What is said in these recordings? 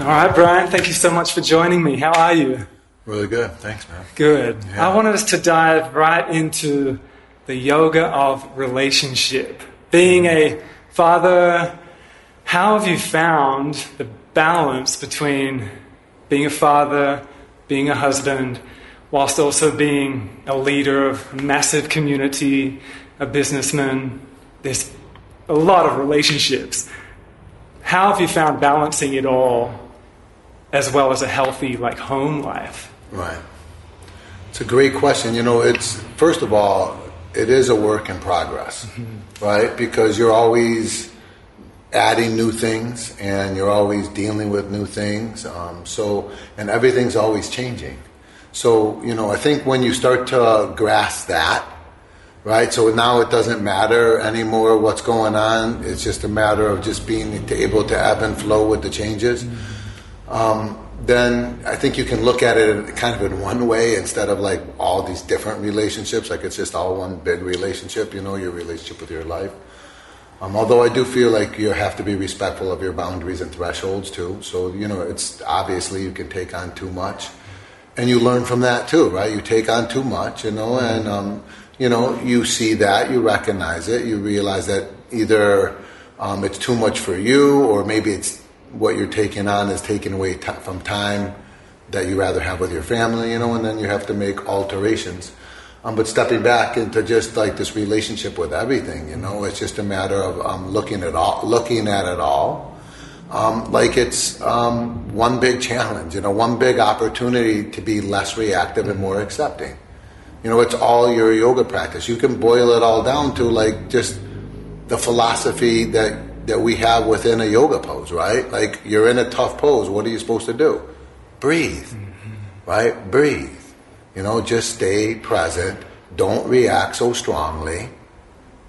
All right, Bryan, thank you so much for joining me. How are you? Really good. Thanks, man. Good. Yeah. I wanted us to dive right into the yoga of relationship. Being a father, how have you found the balance between being a father, being a husband, whilst also being a leader of a massive community, a businessman? There's a lot of relationships. How have you found balancing it all as well as a healthy home life? Right. It's a great question. It's, first of all, it is a work in progress, right? Because you're always adding new things and you're always dealing with new things. And everything's always changing. So, I think when you start to grasp that, right? So now it doesn't matter anymore what's going on. It's just a matter of just being able to ebb and flow with the changes. Then I think you can look at it kind of in one way instead of all these different relationships. It's just all one big relationship, your relationship with your life. Although I do feel like you have to be respectful of your boundaries and thresholds too. So, it's obviously you can take on too much. And you learn from that too, right? You take on too much, and you see that, you recognize it, you realize that either it's too much for you, or maybe it's what you're taking on is taking away from time that you rather have with your family, and then you have to make alterations. But stepping back into just this relationship with everything, it's just a matter of looking at it all like it's one big challenge, one big opportunity to be less reactive and more accepting. It's all your yoga practice. You can boil it all down to just the philosophy that we have within a yoga pose, right? You're in a tough pose. What are you supposed to do? Breathe, right? Breathe. Just stay present. Don't react so strongly,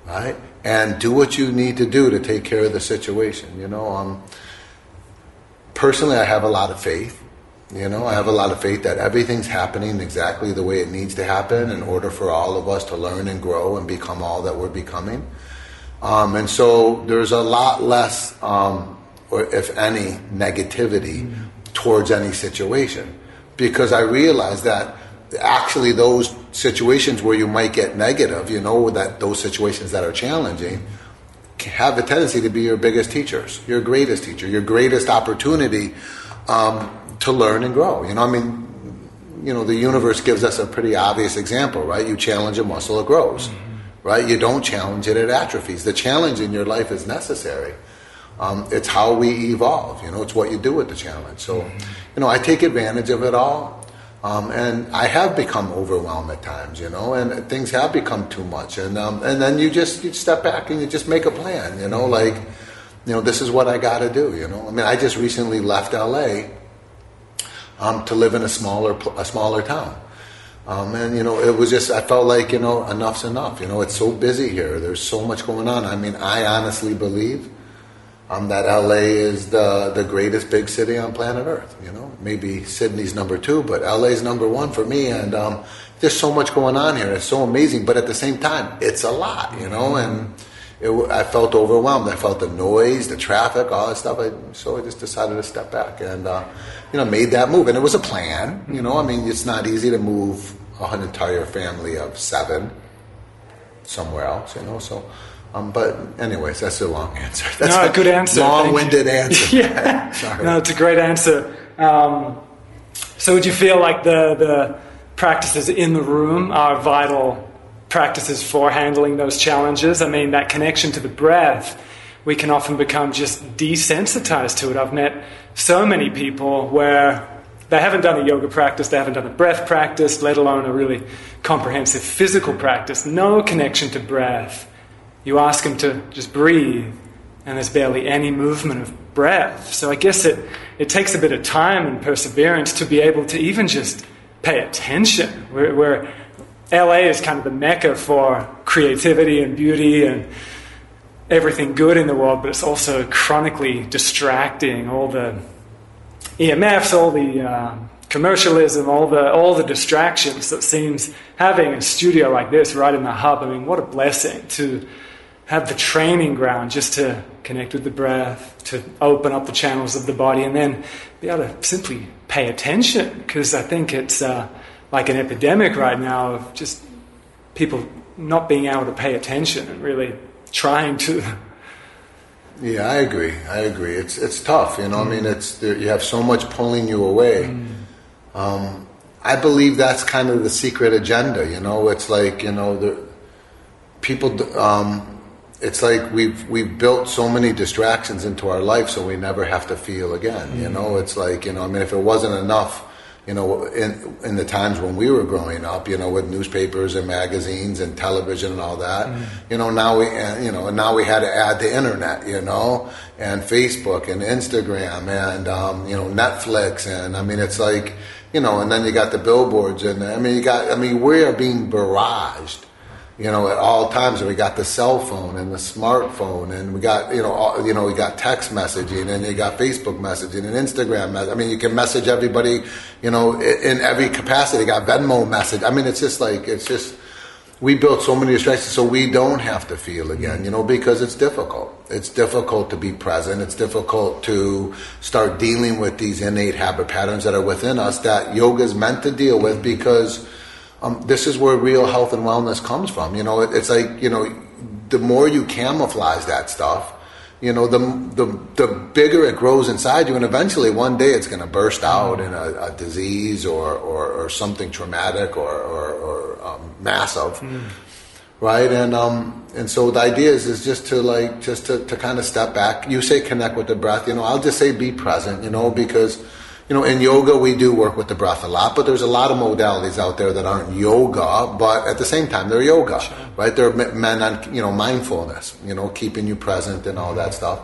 right? And do what you need to do to take care of the situation. Personally, I have a lot of faith. I have a lot of faith that everything's happening exactly the way it needs to happen in order for all of us to learn and grow and become all that we're becoming. And so there's a lot less, or if any, negativity towards any situation. Because I realize that actually those situations where you might get negative, that those situations that are challenging, have a tendency to be your biggest teachers, your greatest teacher, your greatest opportunity to learn and grow. The universe gives us a pretty obvious example, right? You challenge a muscle, it grows. Right? You don't challenge it, it atrophies. The challenge in your life is necessary. It's how we evolve. It's what you do with the challenge. So, I take advantage of it all. And I have become overwhelmed at times, and things have become too much. And then you step back and you just make a plan, this is what I got to do, I just recently left LA to live in a smaller town. It was just, I felt like, enough's enough. It's so busy here. There's so much going on. I honestly believe that LA is the greatest big city on planet Earth. Maybe Sydney's number 2, but LA's number 1 for me. And there's so much going on here. It's so amazing. But at the same time, it's a lot, and I felt overwhelmed. I felt the noise, the traffic, all that stuff. So I just decided to step back and, made that move. And it was a plan. It's not easy to move an entire family of 7 somewhere else, So, but anyways, that's a long answer. That's a good answer. Long-winded answer. Yeah. Sorry. No, it's a great answer. So would you feel like the practices in the room are vital practices for handling those challenges? That connection to the breath, we can often become just desensitized to it. I've met so many people where they haven't done a yoga practice, they haven't done a breath practice, let alone a really comprehensive physical practice. No connection to breath. You ask them to just breathe, and there's barely any movement of breath. So I guess it takes a bit of time and perseverance to be able to even just pay attention. Where LA is kind of the mecca for creativity and beauty and everything good in the world, but it's also chronically distracting. All the EMFs, all the commercialism, all the distractions that seems having a studio like this right in the hub. What a blessing to have the training ground just to connect with the breath, to open up the channels of the body, and then be able to simply pay attention, because I think it's like an epidemic right now of just people not being able to pay attention and really trying to. Yeah, I agree. It's tough, I mean, you have so much pulling you away. I believe that's kind of the secret agenda, It's like, the people. It's like we've built so many distractions into our life, so we never have to feel again. It's like, I mean, if it wasn't enough, in the times when we were growing up, with newspapers and magazines and television and all that, now we had to add the internet, and Facebook and Instagram and Netflix, and I mean, it's like, and then you got the billboards, and we are being barraged, at all times. And we got the cell phone and the smartphone, and we got, we got text messaging, and you got Facebook messaging and Instagram. I mean, you can message everybody, in every capacity. You got Venmo message. I mean, it's just, we built so many distractions so we don't have to feel again, because it's difficult. It's difficult to be present. It's difficult to start dealing with these innate habit patterns that are within us that yoga is meant to deal with, because this is where real health and wellness comes from. It's like, the more you camouflage that stuff, the bigger it grows inside you, and eventually one day it's going to burst out in a disease or something traumatic or massive, right? And so the idea is just to kind of step back. You say connect with the breath. I'll just say be present. Because in yoga, we do work with the breath a lot, but there's a lot of modalities out there that aren't yoga, but at the same time, they're yoga, sure. Right? They're meant on, mindfulness, keeping you present and all that stuff.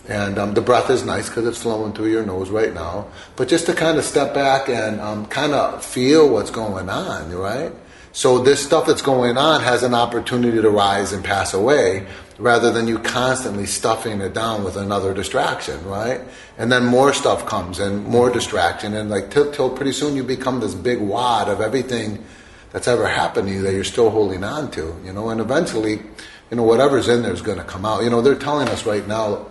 And the breath is nice because it's flowing through your nose right now. But just to kind of step back and kind of feel what's going on, right? So this stuff that's going on has an opportunity to rise and pass away, rather than you constantly stuffing it down with another distraction, right? And then more stuff comes and more distraction, and like till pretty soon you become this big wad of everything that's ever happened to you that you're still holding on to, and eventually, whatever's in there is going to come out. They're telling us right now,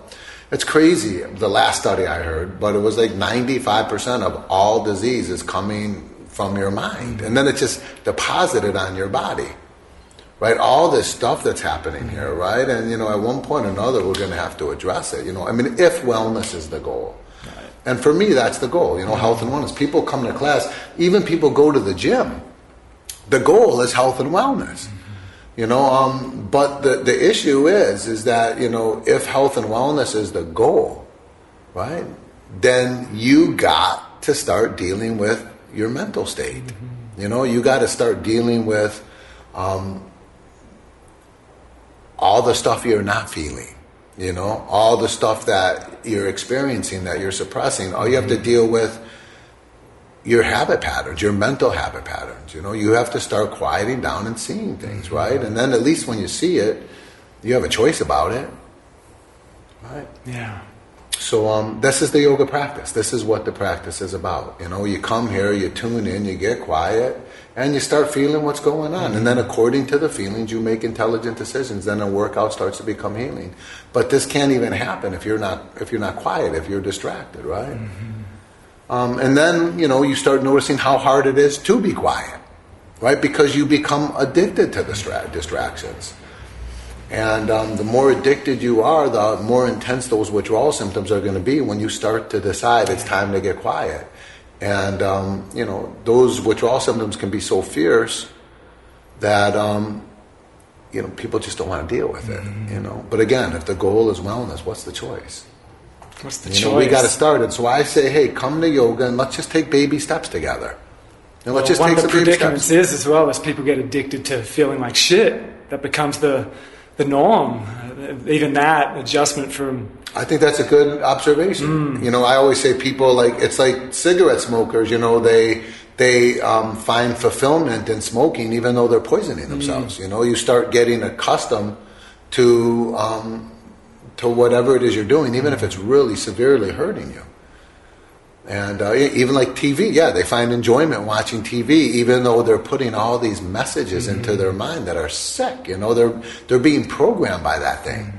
it's crazy, the last study I heard, but it was like 95% of all disease is coming from your mind, and then it's just deposited on your body. Right, all this stuff that's happening here, right? And, at one point or another, we're going to have to address it, I mean, if wellness is the goal. Right. And for me, that's the goal, health and wellness. People come to class, even people go to the gym. The goal is health and wellness, but the issue is that, if health and wellness is the goal, right, then you got to start dealing with your mental state. You got to start dealing with all the stuff you're not feeling, all the stuff that you're experiencing that you're suppressing. All you have to deal with your habit patterns, your mental habit patterns. You have to start quieting down and seeing things, right? And then at least when you see it, you have a choice about it, right? Yeah. So this is the yoga practice. This is what the practice is about. You come here, you tune in, you get quiet, and you start feeling what's going on. And then according to the feelings, you make intelligent decisions. Then a workout starts to become healing. But this can't even happen if you're not quiet, if you're distracted, right? And then, you start noticing how hard it is to be quiet, right? Because you become addicted to the distractions. And the more addicted you are, the more intense those withdrawal symptoms are going to be when you start to decide it's time to get quiet. And, those withdrawal symptoms can be so fierce that, people just don't want to deal with it, But again, if the goal is wellness, what's the choice? What's the choice? We got to start it. So I say, hey, come to yoga and let's just take baby steps together. And let's just one take of the some baby predicaments steps. is, as well, as people get addicted to feeling like shit, that becomes the norm. Even that adjustment from... I think that's a good observation. I always say people it's like cigarette smokers, they find fulfillment in smoking even though they're poisoning themselves. You start getting accustomed to whatever it is you're doing, even if it's really severely hurting you. And even like TV, yeah, they find enjoyment watching TV, even though they're putting all these messages into their mind that are sick. You know, they're being programmed by that thing,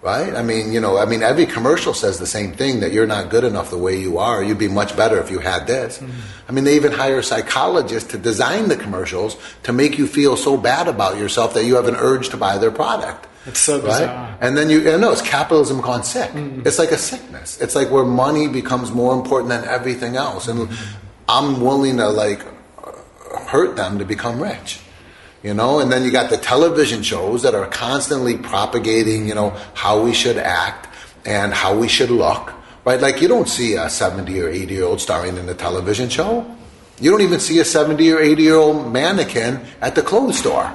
right? I mean, every commercial says the same thing, that you're not good enough the way you are. You'd be much better if you had this. I mean, they even hire psychologists to design the commercials to make you feel so bad about yourself that you have an urge to buy their product. It's so bizarre. Right? And then it's capitalism gone sick. It's like a sickness. It's like where money becomes more important than everything else. And I'm willing to hurt them to become rich. You know, and then you got the television shows that are constantly propagating, how we should act and how we should look. Right? Like, you don't see a 70 or 80-year-old starring in a television show. You don't even see a 70 or 80-year-old mannequin at the clothes store.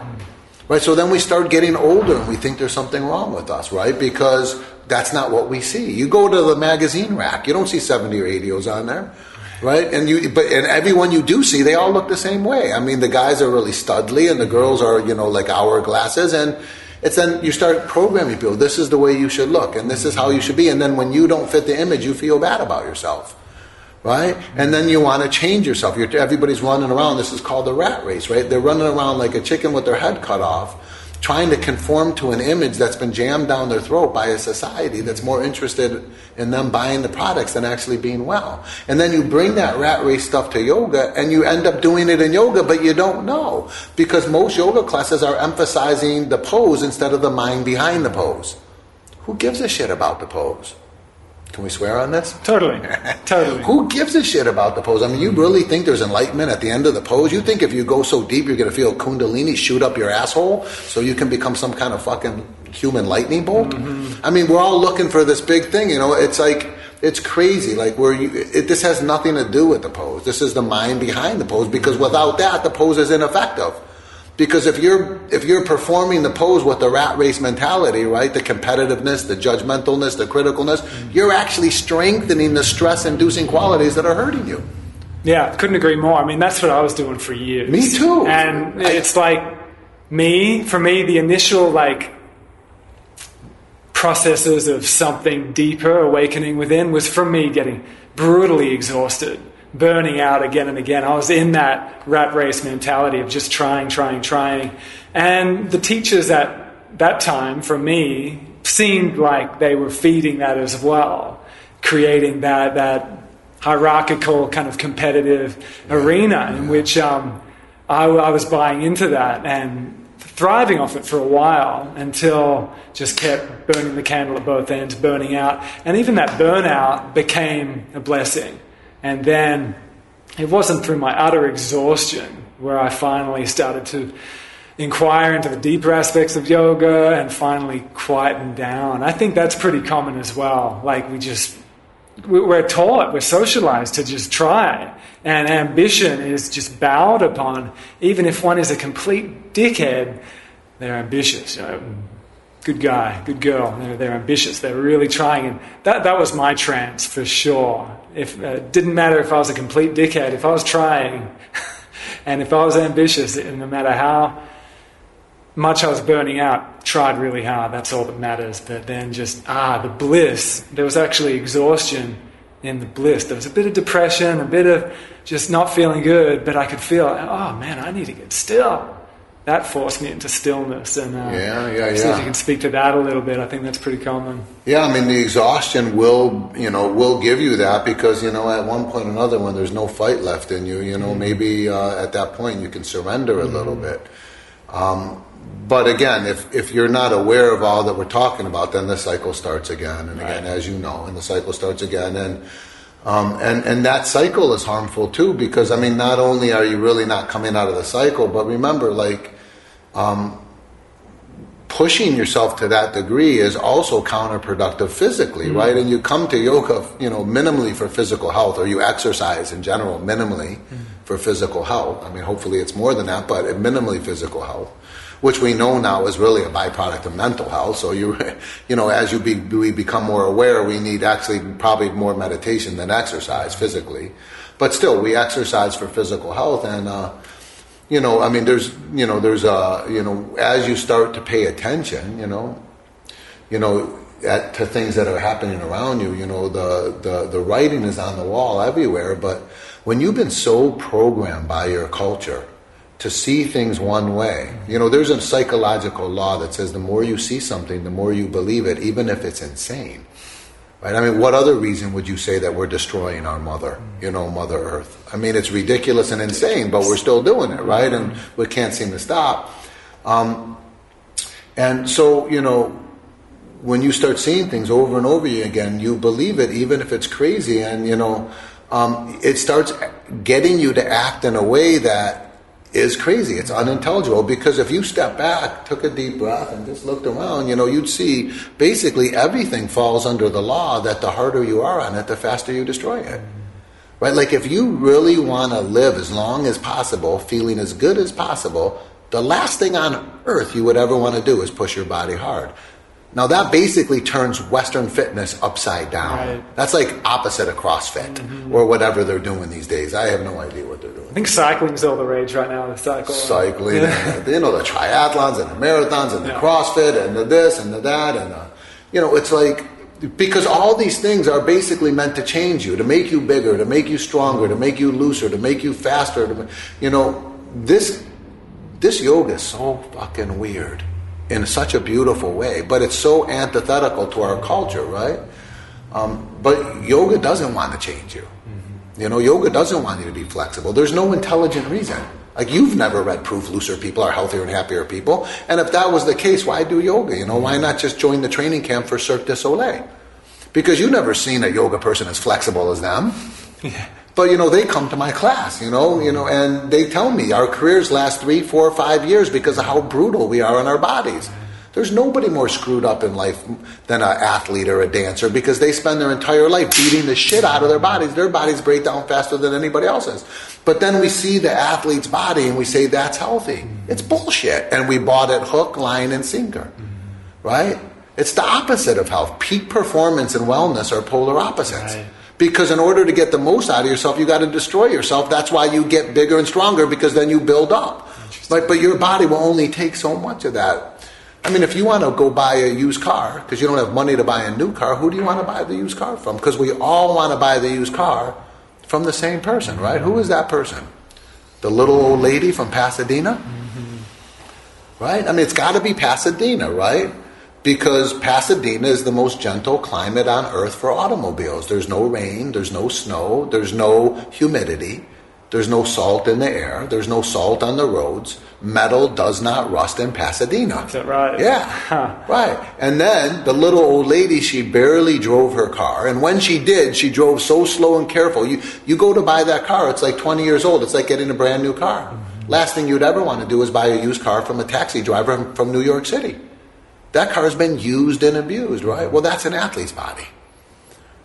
Right, so then we start getting older and we think there's something wrong with us, right? Because that's not what we see. You go to the magazine rack, you don't see 70 or 80-year-olds on there, right? And everyone you do see, they all look the same way. I mean, the guys are really studly and the girls are, like hourglasses, and it's then you start programming people. This is the way you should look, and this is how you should be. And then when you don't fit the image, you feel bad about yourself. Right? And then you want to change yourself. Everybody's running around. This is called the rat race, right? They're running around like a chicken with their head cut off, trying to conform to an image that's been jammed down their throat by a society that's more interested in them buying the products than actually being well. And then you bring that rat race stuff to yoga, and you end up doing it in yoga, but you don't know. Because most yoga classes are emphasizing the pose instead of the mind behind the pose. Who gives a shit about the pose? Can we swear on this? Totally. Who gives a shit about the pose? I mean, you really think there's enlightenment at the end of the pose? You think if you go so deep, you're going to feel Kundalini shoot up your asshole so you can become some kind of fucking human lightning bolt? I mean, we're all looking for this big thing, It's like, it's crazy. Like, this has nothing to do with the pose. This is the mind behind the pose, because without that, the pose is ineffective. Because if you're performing the pose with the rat race mentality, right, the competitiveness, the judgmentalness, the criticalness, you're actually strengthening the stress-inducing qualities that are hurting you. Yeah, couldn't agree more. I mean, that's what I was doing for years. Me too. And it's like for me, the initial processes of something deeper awakening within was from me getting brutally exhausted, burning out again and again. I was in that rat race mentality of just trying. And the teachers at that time, for me, seemed like they were feeding that as well, creating that hierarchical kind of competitive arena in which I was buying into that and thriving off it for a while, until just kept burning the candle at both ends, burning out. And even that burnout became a blessing. And then it wasn't through my utter exhaustion where I finally started to inquire into the deeper aspects of yoga and finally quieten down. I think that's pretty common as well. Like, we're taught, we're socialized to just try. And ambition is just bowed upon. Even if one is a complete dickhead, they're ambitious. Good guy, good girl. They're ambitious. They're really trying. And that was my trance for sure. It didn't matter if I was a complete dickhead. If I was trying, and if I was ambitious, and no matter how much I was burning out, tried really hard. That's all that matters. But then just the bliss. There was actually exhaustion in the bliss. There was a bit of depression, a bit of just not feeling good. But I could feel, oh man, I need to get still. That forced me into stillness, and see if you can speak to that a little bit. I think that's pretty common. Yeah, I mean, the exhaustion will give you that, because at one point or another, when there's no fight left in you, maybe at that point you can surrender a little bit. But again, if you're not aware of all that we're talking about, then the cycle starts again and again, as you know, and the cycle starts again, and that cycle is harmful too, because not only are you really not coming out of the cycle, but remember, pushing yourself to that degree is also counterproductive physically, right? And you come to yoga, minimally for physical health, or you exercise in general minimally for physical health. Hopefully it's more than that, but minimally physical health, which we know now is really a byproduct of mental health. So as we become more aware, we need actually probably more meditation than exercise physically. But still, we exercise for physical health, and there's as you start to pay attention, to things that are happening around you. You know, the writing is on the wall everywhere, but when you've been so programmed by your culture to see things one way, you know, there's a psychological law that says the more you see something, the more you believe it, even if it's insane. Right? I mean, what other reason would you say that we're destroying our mother, you know, Mother Earth? I mean, it's ridiculous and insane, but we're still doing it, right? And we can't seem to stop. And so, you know, when you start seeing things over and over again, you believe it, even if it's crazy, and, you know, it starts getting you to act in a way that is crazy. It's unintelligible, because if you step back, took a deep breath, and just looked around, you know, you'd see basically everything falls under the law that the harder you are on it, the faster you destroy it. Right? Like, if you really want to live as long as possible, feeling as good as possible, the last thing on earth you would ever want to do is push your body hard. Now, that basically turns Western fitness upside down. Right. That's like opposite of CrossFit or whatever they're doing these days. I have no idea what they're doing. I think cycling's all the rage right now. The cycling, and, you know, the triathlons and the marathons and the CrossFit and the this and the that. And, you know, it's like, because all these things are basically meant to change you, to make you bigger, to make you stronger, to make you looser, to make you faster. You know, this yoga is so fucking weird in such a beautiful way, but it's so antithetical to our culture, right? But yoga doesn't want to change you. You know, yoga doesn't want you to be flexible. There's no intelligent reason. Like, you've never read proof looser people are healthier and happier people. And if that was the case, why do yoga? You know, why not just join the training camp for Cirque du Soleil? Because you've never seen a yoga person as flexible as them. Yeah. But, you know, they come to my class, you know, and they tell me our careers last 3, 4, 5 years because of how brutal we are on our bodies. There's nobody more screwed up in life than an athlete or a dancer, because they spend their entire life beating the shit out of their bodies. Their bodies break down faster than anybody else's. But then we see the athlete's body and we say that's healthy. It's bullshit. And we bought it hook, line, and sinker. Right? It's the opposite of health. Peak performance and wellness are polar opposites. Right. Because in order to get the most out of yourself, you got to destroy yourself. That's why you get bigger and stronger, because then you build up. But your body will only take so much of that. I mean, if you want to go buy a used car because you don't have money to buy a new car, who do you want to buy the used car from? Because we all want to buy the used car from the same person, right? Who is that person? The little old lady from Pasadena? Right? I mean, it's got to be Pasadena, right? Because Pasadena is the most gentle climate on earth for automobiles. There's no rain, there's no snow, there's no humidity, there's no salt in the air, there's no salt on the roads. Metal does not rust in Pasadena. Is that right? Yeah, right. And then the little old lady, she barely drove her car. And when she did, she drove so slow and careful. You go to buy that car, it's like 20 years old. It's like getting a brand new car. Last thing you'd ever want to do is buy a used car from a taxi driver from New York City. That car has been used and abused, right? Well, that's an athlete's body,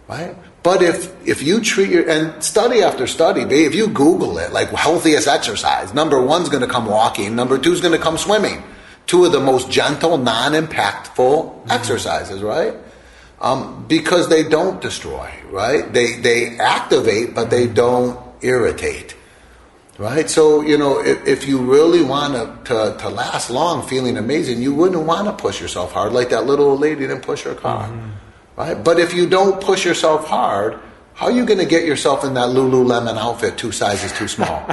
right? But if you treat and study after study, if you Google it, like healthiest exercise, number 1's going to come walking, number 2's going to come swimming. 2 of the most gentle, non-impactful exercises, right? Because they don't destroy, right? They activate, but they don't irritate. Right? So, you know, if you really want to last long feeling amazing, you wouldn't want to push yourself hard like that little old lady didn't push her car. Right? But if you don't push yourself hard, how are you going to get yourself in that Lululemon outfit 2 sizes too small?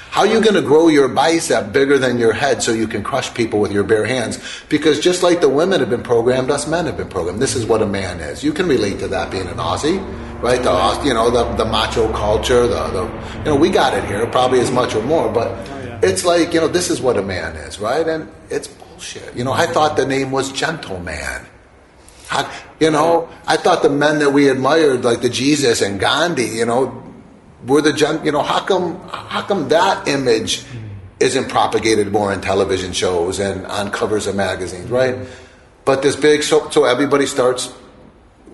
How are you going to grow your bicep bigger than your head so you can crush people with your bare hands? Because just like the women have been programmed, us men have been programmed. This is what a man is. You can relate to that being an Aussie, right? The macho culture, we got it here, probably as much or more, but it's like, this is what a man is, right? And it's bullshit. I thought the name was gentleman. I thought the men that we admired, like the Jesus and Gandhi, were the how come that image isn't propagated more in television shows and on covers of magazines, right? But this big, so everybody starts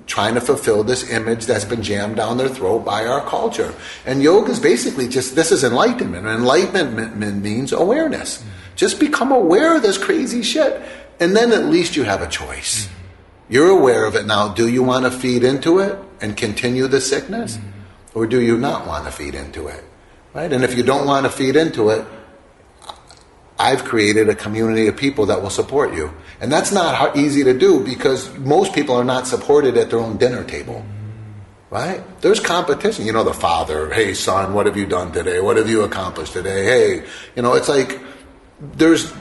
trying to fulfill this image that's been jammed down their throat by our culture. And yoga is basically this is enlightenment. Enlightenment means awareness. Just become aware of this crazy shit. And then at least you have a choice. You're aware of it now. Do you want to feed into it and continue the sickness? Or do you not want to feed into it? Right? And if you don't want to feed into it, I've created a community of people that will support you. And that's not easy to do because most people are not supported at their own dinner table. Right? There's competition. You know, the father, hey, son, what have you done today? What have you accomplished today? Hey, you know, it's like there's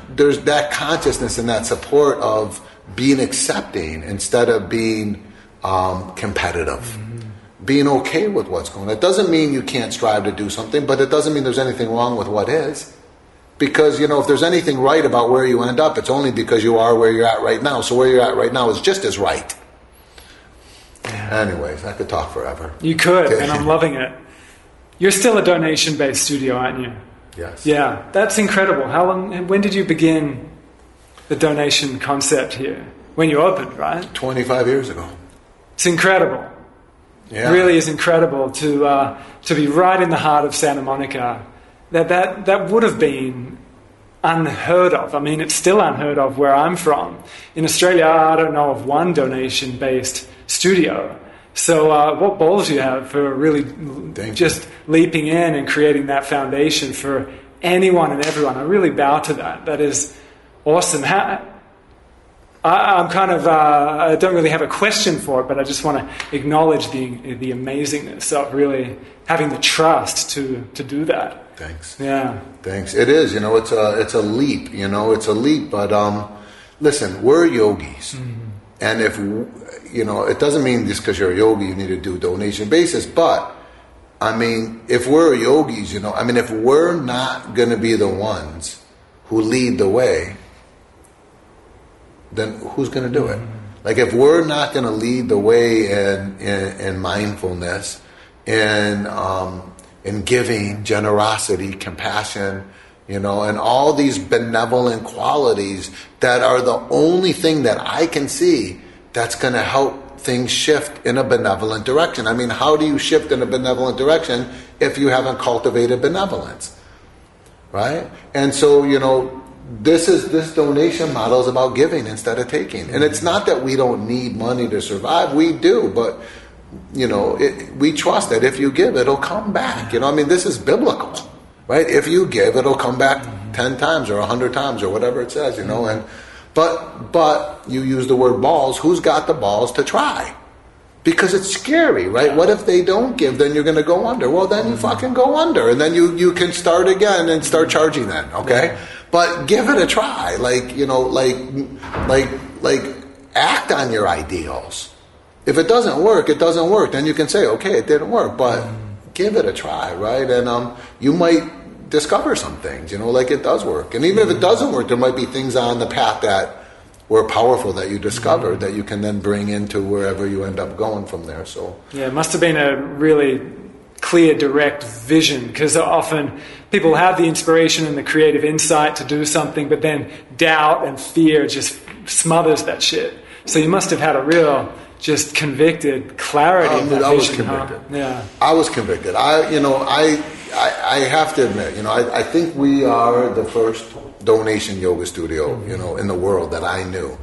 that consciousness and that support of being accepting instead of being competitive. Being okay with what's going on. It doesn't mean you can't strive to do something, but it doesn't mean there's anything wrong with what is. Because, you know, if there's anything right about where you end up, it's only because you are where you're at right now. So where you're at right now is just as right. Anyways, I could talk forever. You could, and I'm loving it. You're still a donation-based studio, aren't you? Yes. Yeah, that's incredible. When did you begin the donation concept here? When you opened, right? 25 years ago. It's incredible. Yeah. It really is incredible to be right in the heart of Santa Monica. That would have been unheard of. I mean, it's still unheard of where I'm from. In Australia, I don't know of one donation-based studio. So what balls you have for really just leaping in and creating that foundation for anyone and everyone. I really bow to that. That is awesome. I'm kind of, I don't really have a question for it, but I just want to acknowledge the amazingness of really having the trust to do that. Thanks. Yeah. Thanks. It is, you know, it's a leap, you know, it's a leap, but listen, we're yogis. Mm-hmm. And if, you know, it doesn't mean just because you're a yogi you need to do donation basis, but I mean, if we're yogis, you know, I mean, if we're not going to be the ones who lead the way, then who's going to do it? Like, if we're not going to lead the way in mindfulness, in giving, generosity, compassion, you know, and all these benevolent qualities that are the only thing that I can see that's going to help things shift in a benevolent direction. I mean, how do you shift in a benevolent direction if you haven't cultivated benevolence? Right? And so, you know, this donation model is about giving instead of taking. And it's not that we don't need money to survive. We do, but, you know, we trust that if you give, it'll come back. You know, I mean, this is biblical, right? If you give, it'll come back 10 times or 100 times or whatever it says, you know. And but you use the word balls. Who's got the balls to try? Because it's scary, right? What if they don't give? Then you're going to go under. Well, then you fucking go under. And then you can start again and start charging then, okay? But give it a try. Like, you know, like act on your ideals. If it doesn't work, it doesn't work. Then you can say, okay, it didn't work, but give it a try, right? And you might discover some things, you know, like it does work. And even if it doesn't work, there might be things on the path that were powerful that you discovered that you can then bring into wherever you end up going from there. So yeah, it must have been a really clear, direct vision, because often people have the inspiration and the creative insight to do something, but then doubt and fear just smothers that shit. So you must have had a real just convicted clarity of that I was vision, convicted. Huh? Yeah. I was convicted. I have to admit, you know, I think we are the first donation yoga studio, you know, in the world that I knew.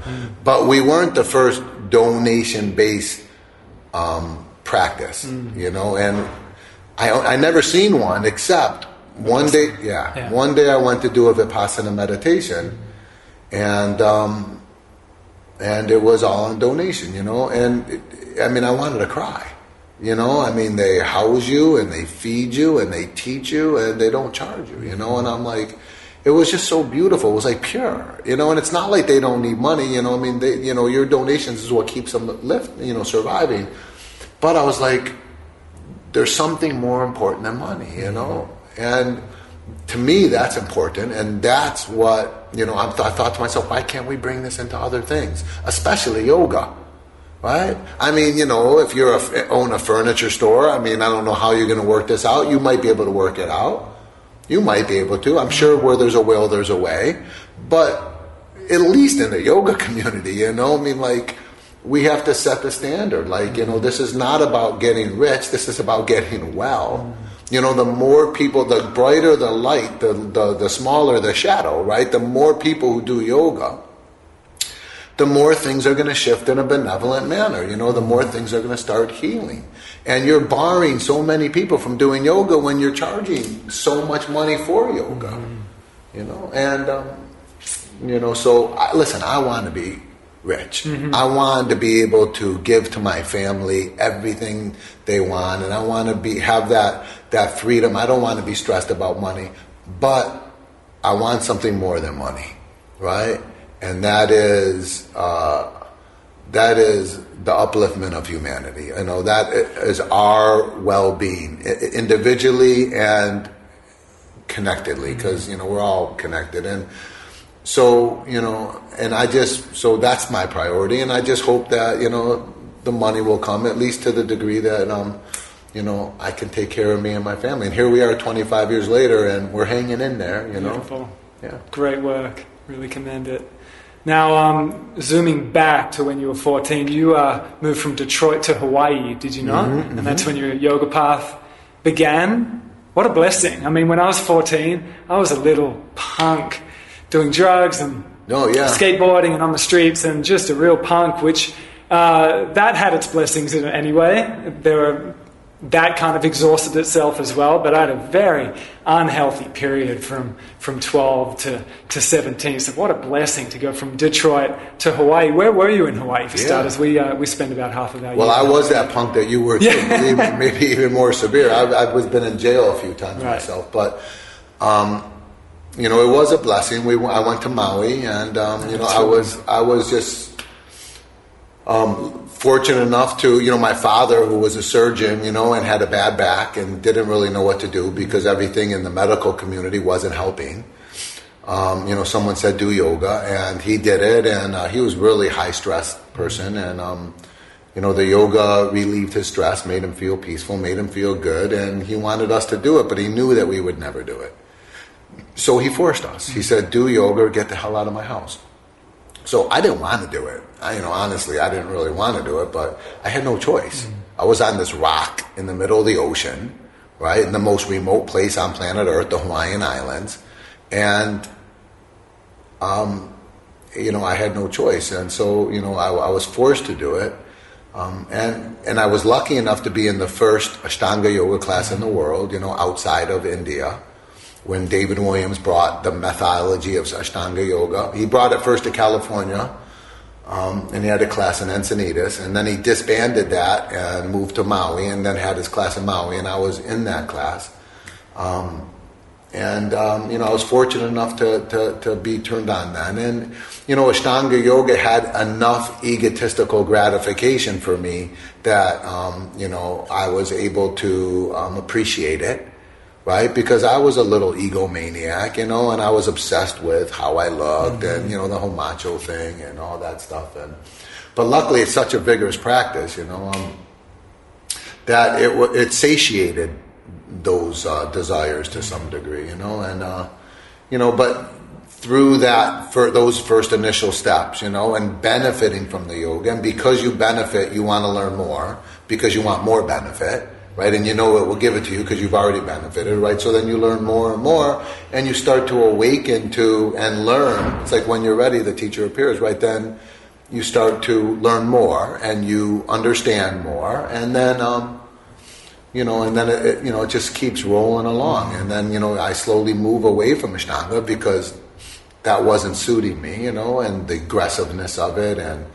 But we weren't the first donation-based practice, you know, and I never seen one except one day, one day I went to do a Vipassana meditation, and it was all on donation, you know, and I wanted to cry. You know, I mean, they house you and they feed you and they teach you and they don't charge you, you know, and I'm like, it was just so beautiful. It was like pure, you know, and it's not like they don't need money, you know, I mean, they, you know, your donations is what keeps them surviving. But I was like, there's something more important than money, you know, and to me, that's important. And that's what, you know, I thought to myself, why can't we bring this into other things, especially yoga? Right? I mean, you know, if you own a furniture store, I mean, I don't know how you're going to work this out. You might be able to work it out. You might be able to. I'm sure where there's a will, there's a way. But at least in the yoga community, you know, I mean, like, we have to set the standard. Like, you know, this is not about getting rich. This is about getting well. You know, the more people, the brighter the light, the smaller the shadow, right? The more people who do yoga, the more things are going to shift in a benevolent manner. You know, the more things are going to start healing. And you're barring so many people from doing yoga when you're charging so much money for yoga. And so listen, I want to be rich. I want to be able to give to my family everything they want, and I want to have that freedom. I don't want to be stressed about money, but I want something more than money, right? And that is the upliftment of humanity. That is our well-being, individually and connectedly, because we're all connected. And so so that's my priority, and I just hope that the money will come, at least to the degree that I can take care of me and my family. And here we are 25 years later, and we're hanging in there. Beautiful. Yeah. Great work. Really commend it. Now, zooming back to when you were 14, you moved from Detroit to Hawaii, did you not? And that's when your yoga path began. What a blessing. I mean, when I was 14, I was a little punk doing drugs and skateboarding and on the streets, and just a real punk, which that had its blessings in it anyway. That kind of exhausted itself as well, but I had a very unhealthy period from 12 to 17. So what a blessing to go from Detroit to Hawaii. Where were you in Hawaii, for starters? We spent about half of our year. Well, I was that punk that you were, too, maybe even more severe. I've been in jail a few times myself, but it was a blessing. I went to Maui, and I was just fortunate enough to, my father, who was a surgeon, and had a bad back and didn't really know what to do because everything in the medical community wasn't helping. Someone said, do yoga, and he did it, and he was really high stress person, and the yoga relieved his stress, made him feel peaceful, made him feel good, and he wanted us to do it, but he knew that we would never do it. So he forced us. He said, do yoga or get the hell out of my house. So I didn't want to do it. Honestly, I didn't really want to do it, but I had no choice. I was on this rock in the middle of the ocean, right, in the most remote place on planet Earth, the Hawaiian Islands, and I had no choice, and so I was forced to do it, and I was lucky enough to be in the first Ashtanga yoga class in the world, outside of India, when David Williams brought the methodology of Ashtanga yoga. He brought it first to California, and he had a class in Encinitas, and then he disbanded that and moved to Maui, and then had his class in Maui, and I was in that class. I was fortunate enough to be turned on then. And, Ashtanga yoga had enough egotistical gratification for me that, I was able to appreciate it. Right, because I was a little egomaniac, and I was obsessed with how I looked, and the whole macho thing and all that stuff. But luckily, it's such a vigorous practice, that it satiated those desires to some degree, But through that, for those first initial steps, and benefiting from the yoga, and because you benefit, you want to learn more because you want more benefit. Right, and it will give it to you because you've already benefited, right? So then you learn more and more, and you start to awaken to and learn. It's like when you're ready, the teacher appears, right? Then you start to learn more, and you understand more, and then, it just keeps rolling along. And then, I slowly move away from Ashtanga because that wasn't suiting me, and the aggressiveness of it, and,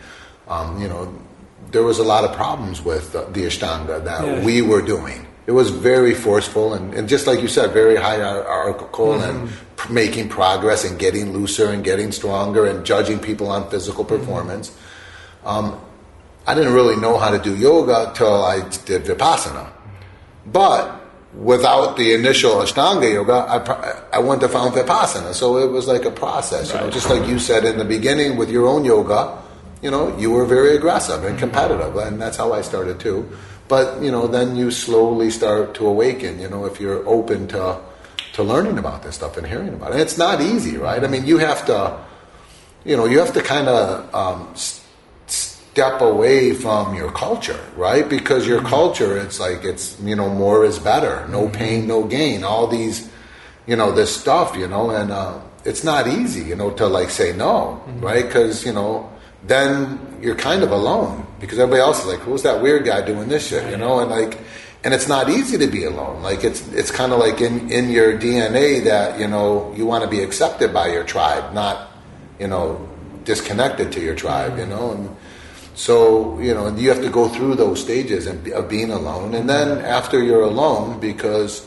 there was a lot of problems with the Ashtanga that we were doing. It was very forceful and just like you said, very hierarchical and making progress and getting looser and getting stronger and judging people on physical performance. I didn't really know how to do yoga till I did Vipassana. But without the initial Ashtanga yoga, I wouldn't have found Vipassana. So it was like a process, just like you said in the beginning with your own yoga. You were very aggressive and competitive, and that's how I started too. But, then you slowly start to awaken, if you're open to learning about this stuff and hearing about it. And it's not easy, right? I mean, you have to kind of step away from your culture, right? Because your culture, it's more is better, no pain, no gain, all these, this stuff, and it's not easy, to say no, right? Because, then you're kind of alone because everybody else is like, who's that weird guy doing this shit, and And it's not easy to be alone. Like it's kind of like in your DNA that, you know, you want to be accepted by your tribe, not, you know, disconnected to your tribe, you know. And so, you know, you have to go through those stages of being alone. And then after you're alone, because,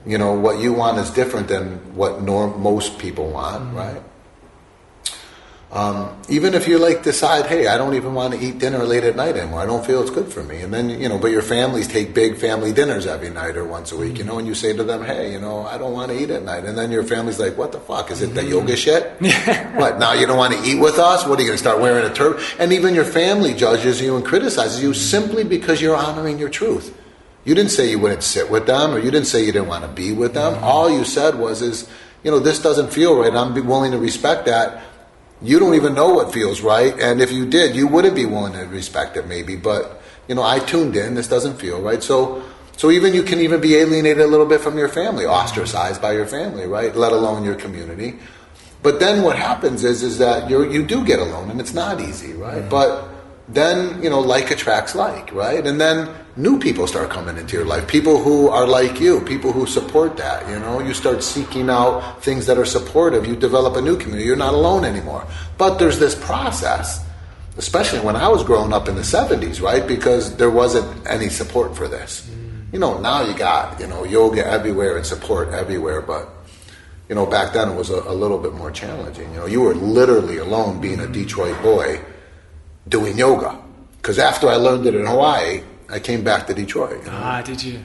you know, what you want is different than what most people want, right? Even if you like decide, hey, I don't even want to eat dinner late at night anymore. I don't feel it's good for me. And then, you know, but your families take big family dinners every night or once a week, you know, and you say to them, hey, you know, I don't want to eat at night. And then your family's like, what the fuck? Is it the yoga shit? What, now you don't want to eat with us? What, are you going to start wearing a turban? And even your family judges you and criticizes you simply because you're honoring your truth. You didn't say you wouldn't sit with them, or you didn't say you didn't want to be with them. All you said is, you know, this doesn't feel right. I'm willing to respect that. You don't even know what feels right, and if you did, you wouldn't be willing to respect it maybe, but, you know, I tuned in, this doesn't feel right. So even you can even be alienated a little bit from your family, ostracized by your family, right, let alone your community. But then what happens is that you do get alone, and it's not easy, right? But then, you know, like attracts like, right? And then new people start coming into your life, people who are like you, people who support that, you know. You start seeking out things that are supportive. You develop a new community. You're not alone anymore. But there's this process, especially when I was growing up in the 70s, right? Because there wasn't any support for this. You know, now you got, you know, yoga everywhere and support everywhere, but, you know, back then it was a little bit more challenging. You know, you were literally alone being a Detroit boy doing yoga. Because after I learned it in Hawaii, I came back to Detroit. You know? Ah, did you?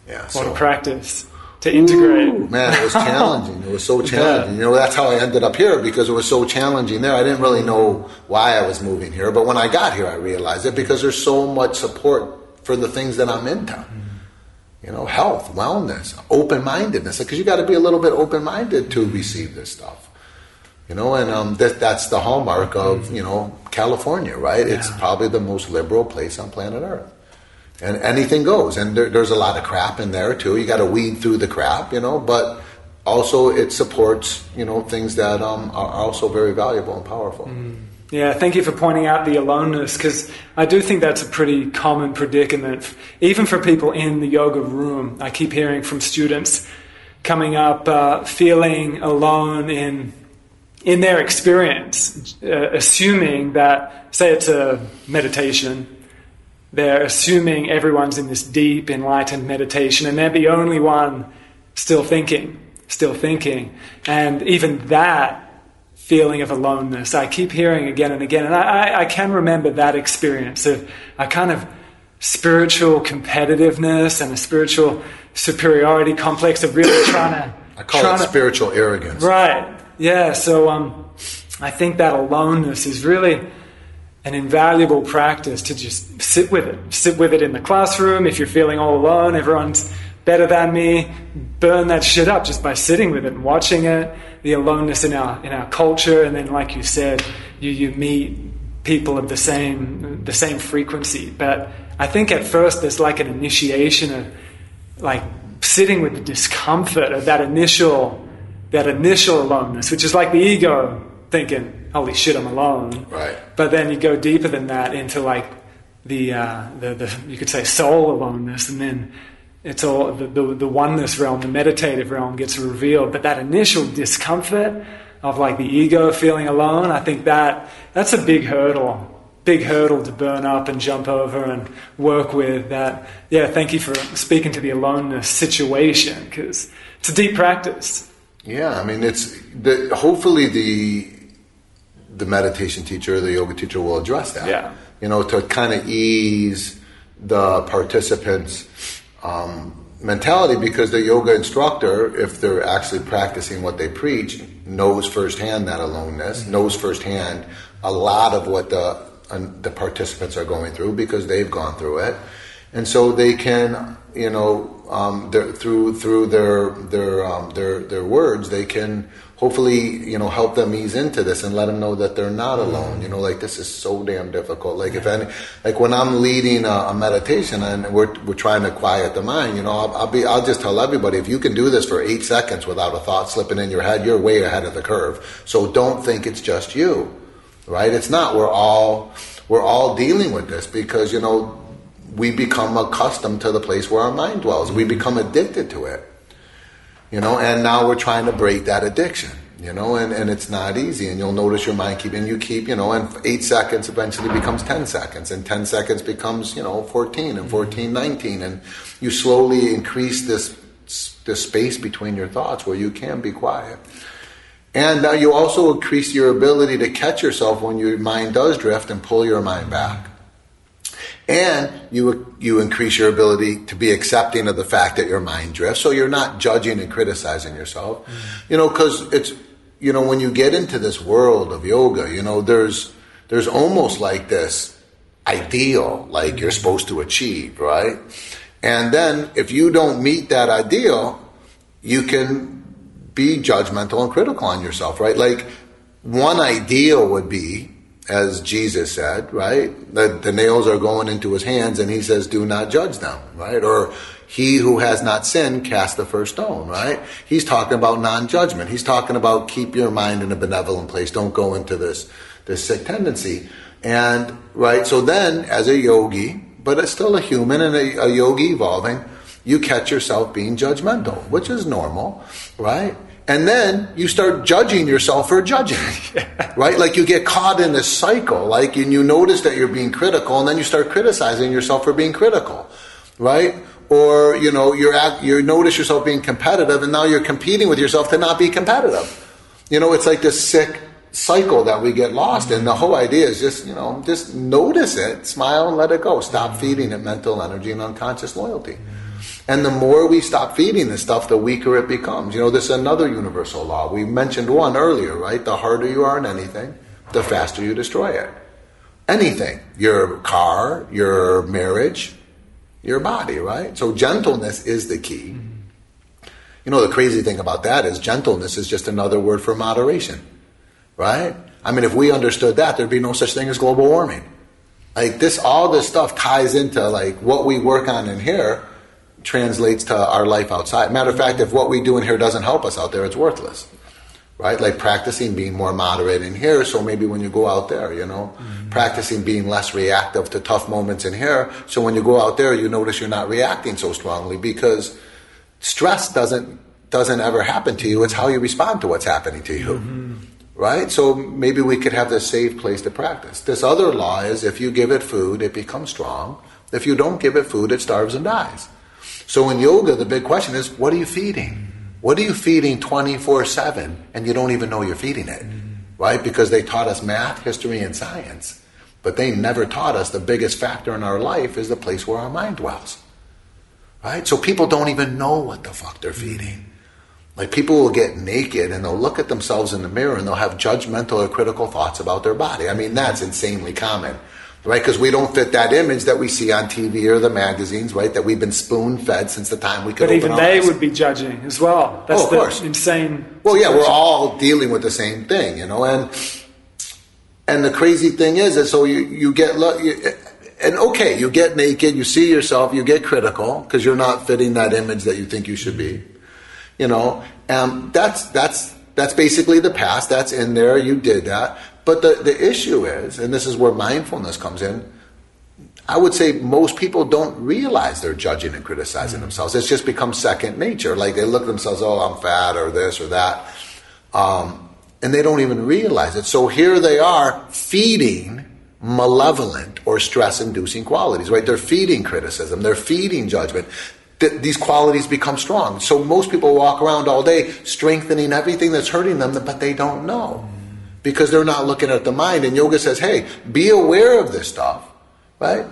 Yeah. What a practice to integrate. Ooh, man, it was challenging. It was so challenging. You know, that's how I ended up here, because it was so challenging there. I didn't really know why I was moving here, but when I got here, I realized it, because there's so much support for the things that I'm into. You know, health, wellness, open-mindedness, because you got to be a little bit open-minded to receive this stuff. You know, and that's the hallmark of, you know, California, right? Yeah. It's probably the most liberal place on planet Earth. And anything goes. And there's a lot of crap in there, too. You got to weed through the crap, you know, but also it supports, you know, things that are also very valuable and powerful. Yeah, thank you for pointing out the aloneness, because I do think that's a pretty common predicament, even for people in the yoga room. I keep hearing from students coming up feeling alone in their experience, assuming that, say it's a meditation, they're assuming everyone's in this deep, enlightened meditation, and they're the only one still thinking. And even that feeling of aloneness, I keep hearing again and again, and I can remember that experience of a kind of spiritual competitiveness and a spiritual superiority complex of really trying to... I call it spiritual arrogance. Right. Yeah, so I think that aloneness is really an invaluable practice to just sit with it. Sit with it in the classroom. If you're feeling all alone, everyone's better than me, burn that shit up just by sitting with it and watching it. The aloneness in our culture, and then, like you said, you meet people of the same frequency. But I think at first there's like an initiation of like sitting with the discomfort of that initial aloneness, which is like the ego thinking, holy shit, I'm alone. Right. But then you go deeper than that into like the you could say soul aloneness, and then it's all the oneness realm, the meditative realm gets revealed. But that initial discomfort of like the ego feeling alone, I think that's a big hurdle to burn up and jump over and work with. That. Yeah, thank you for speaking to the aloneness situation, because it's a deep practice. Yeah, I mean, hopefully the meditation teacher, the yoga teacher will address that. Yeah. You know, to kind of ease the participants' mentality, because the yoga instructor, if they're actually practicing what they preach, knows firsthand that aloneness, knows firsthand a lot of what the participants are going through, because they've gone through it, and so they can, you know, through their words, they can hopefully, you know, help them ease into this and let them know that they're not alone. You know, like, this is so damn difficult. Like, like when I'm leading a meditation and we're trying to quiet the mind, you know, I'll just tell everybody, if you can do this for 8 seconds without a thought slipping in your head, you're way ahead of the curve. So don't think it's just you, right? It's not. We're all dealing with this, because, you know, we become accustomed to the place where our mind dwells. We become addicted to it, and now we're trying to break that addiction, and it's not easy. And you'll notice your mind and 8 seconds eventually becomes 10 seconds, and 10 seconds becomes, 14, and 14, 19, and you slowly increase this space between your thoughts where you can be quiet. And now you also increase your ability to catch yourself when your mind does drift and pull your mind back. And you increase your ability to be accepting of the fact that your mind drifts, so you're not judging and criticizing yourself. Because it's, when you get into this world of yoga, there's almost like this ideal, like you're supposed to achieve, right? And then if you don't meet that ideal, you can be judgmental and critical on yourself, right? Like one ideal would be, as Jesus said, right? The nails are going into his hands and he says, do not judge them, right? Or he who has not sinned, cast the first stone, right? He's talking about non-judgment. He's talking about keep your mind in a benevolent place. Don't go into this sick tendency. And, right, so then as a yogi, but it's still a human and a yogi evolving, you catch yourself being judgmental, which is normal, right? And then you start judging yourself for judging, right? Like you get caught in this cycle, like, and you notice that you're being critical, and then you start criticizing yourself for being critical, right? Or, you notice yourself being competitive, and now you're competing with yourself to not be competitive. It's like this sick cycle that we get lost in. The whole idea is just notice it, smile and let it go. Stop feeding it mental energy and unconscious loyalty. And the more we stop feeding this stuff, the weaker it becomes. This is another universal law. We mentioned one earlier, right? The harder you are in anything, the faster you destroy it. Anything. Your car, your marriage, your body, right? So gentleness is the key. The crazy thing about that is gentleness is just another word for moderation, right? I mean, if we understood that, there'd be no such thing as global warming. Like all this stuff ties into like what we work on in here translates to our life outside. Matter of fact, if what we do in here doesn't help us out there, it's worthless, right? Like practicing being more moderate in here, so maybe when you go out there, practicing being less reactive to tough moments in here, so when you go out there, you notice you're not reacting so strongly, because stress doesn't ever happen to you. It's how you respond to what's happening to you, right? So maybe we could have this safe place to practice. This other law is if you give it food, it becomes strong. If you don't give it food, it starves and dies. So in yoga, the big question is, what are you feeding? What are you feeding 24/7 and you don't even know you're feeding it, right? Because they taught us math, history, and science, but they never taught us the biggest factor in our life is the place where our mind dwells, right? So people don't even know what the fuck they're feeding. Like people will get naked and they'll look at themselves in the mirror and they'll have judgmental or critical thoughts about their body. I mean, that's insanely common. Right, because we don't fit that image that we see on TV or the magazines, right? That we've been spoon-fed since the time we could. But open even they eyes. would be judging as well. That's of course. Insane. Well, yeah, we're all dealing with the same thing, and the crazy thing is that so you get you get naked, you see yourself, you get critical because you're not fitting that image that you think you should be, That's basically the past. That's in there. You did that. But the issue is, and this is where mindfulness comes in, I would say most people don't realize they're judging and criticizing themselves. It's just become second nature. Like they look at themselves, oh, I'm fat or this or that. And they don't even realize it. So here they are feeding malevolent or stress-inducing qualities, right? They're feeding criticism. They're feeding judgment. These qualities become strong. So most people walk around all day strengthening everything that's hurting them, but they don't know because they're not looking at the mind. And yoga says, hey, be aware of this stuff, right?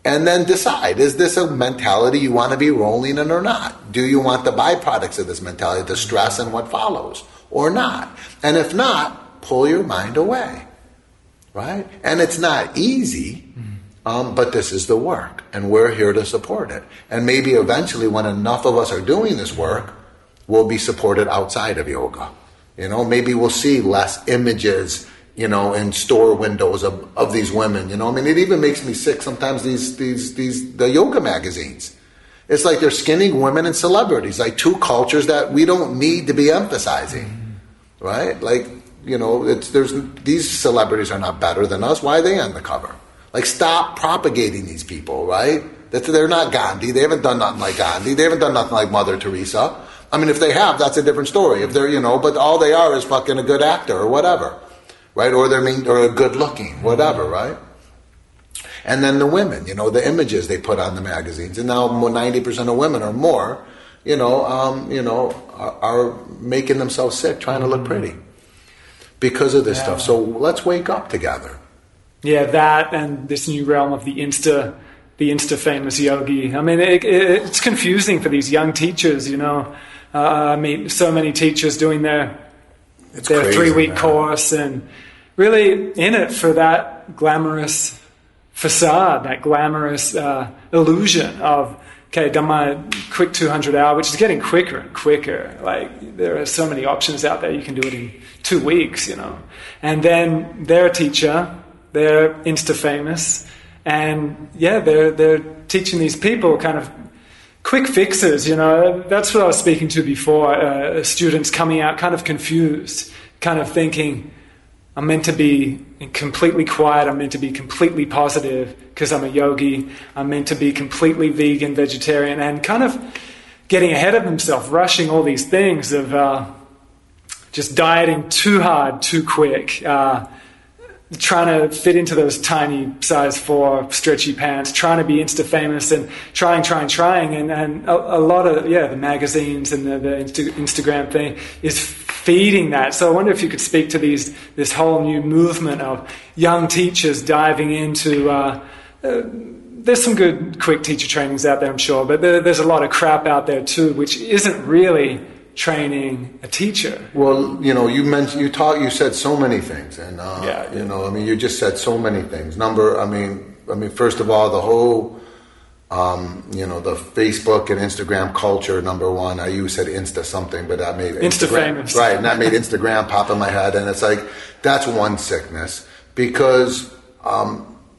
And then decide, is this a mentality you want to be rolling in or not? Do you want the byproducts of this mentality, the stress and what follows, or not? And if not, pull your mind away, right? And it's not easy, but this is the work, and we're here to support it. And maybe eventually when enough of us are doing this work, we'll be supported outside of yoga. Maybe we'll see less images, in store windows of these women. It even makes me sick sometimes, the yoga magazines. It's like they're skinning women and celebrities, like two cultures that we don't need to be emphasizing, right? Like, these celebrities are not better than us. Why are they on the cover? Like, stop propagating these people, right? They're not Gandhi. They haven't done nothing like Gandhi. They haven't done nothing like Mother Teresa. I mean, if they have, that's a different story. If they're, but all they are is fucking a good actor or whatever, right? Or or a good looking, whatever, right? And then the women, the images they put on the magazines, and now 90% of women or more, are making themselves sick trying to look pretty because of this stuff. So let's wake up together. Yeah, that and this new realm of the Insta famous yogi. I mean, it's confusing for these young teachers. I mean, so many teachers doing their 3-week course and really in it for that glamorous facade, that glamorous illusion of, okay, done my quick 200 hour, which is getting quicker and quicker. Like, there are so many options out there. You can do it in 2 weeks, And then they're a teacher, they're Insta famous, and they're teaching these people kind of quick fixes, That's what I was speaking to before. Students coming out kind of confused, kind of thinking, I'm meant to be completely quiet, I'm meant to be completely positive because I'm a yogi, I'm meant to be completely vegan, vegetarian, and kind of getting ahead of themselves, rushing all these things of just dieting too hard, too quick, trying to fit into those tiny size 4 stretchy pants, trying to be Insta famous and trying, and a lot of the magazines and the Instagram thing is feeding that. So I wonder if you could speak to this whole new movement of young teachers diving into. There's some good quick teacher trainings out there, I'm sure, but there's a lot of crap out there too, which isn't really training a teacher. Well, you said so many things, and you just said so many things. First of all, the whole, the Facebook and Instagram culture. Number one, you said Insta something, but that made Insta famous, right? And that made Instagram pop in my head, and it's like that's one sickness because.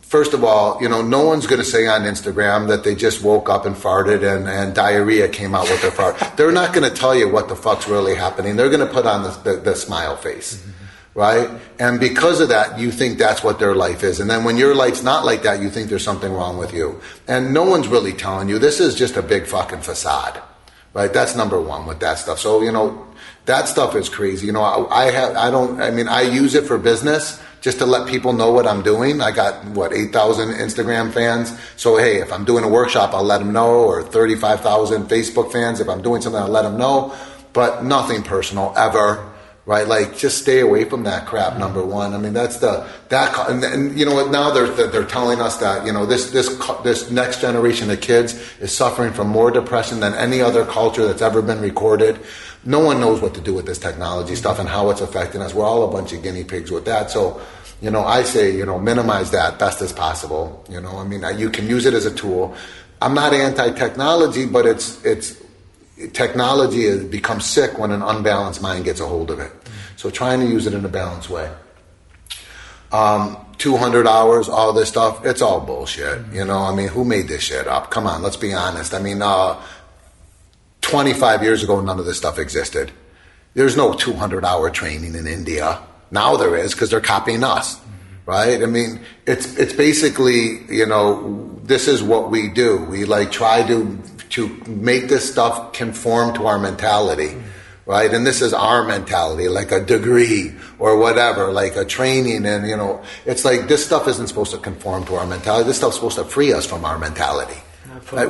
First of all, no one's going to say on Instagram that they just woke up and farted and diarrhea came out with their fart. They're not going to tell you what the fuck's really happening. They're going to put on the smile face, right? And because of that, you think that's what their life is. And then when your life's not like that, you think there's something wrong with you. And no one's really telling you. This is just a big fucking facade, right? That's number one with that stuff. So, that stuff is crazy. I use it for business. Just to let people know what I'm doing. I got, 8,000 Instagram fans. So, hey, if I'm doing a workshop, I'll let them know. Or 35,000 Facebook fans. If I'm doing something, I'll let them know. But nothing personal, ever. Right? Like, just stay away from that crap, number one. I mean, that's and you know what, now they're telling us that, this next generation of kids is suffering from more depression than any other culture that's ever been recorded. No one knows what to do with this technology stuff and how it's affecting us. We're all a bunch of guinea pigs with that. So, I say, minimize that best as possible. You can use it as a tool. I'm not anti-technology, but technology has become sick when an unbalanced mind gets a hold of it. So trying to use it in a balanced way. 200 hours, all this stuff, it's all bullshit. Who made this shit up? Come on, let's be honest. 25 years ago, none of this stuff existed. There's no 200-hour training in India. Now there is, because they're copying us, right? It's basically, this is what we do. We try to make this stuff conform to our mentality, right? And this is our mentality, like a degree or whatever, like a training. And, it's like this stuff isn't supposed to conform to our mentality. This stuff's supposed to free us from our mentality. Right?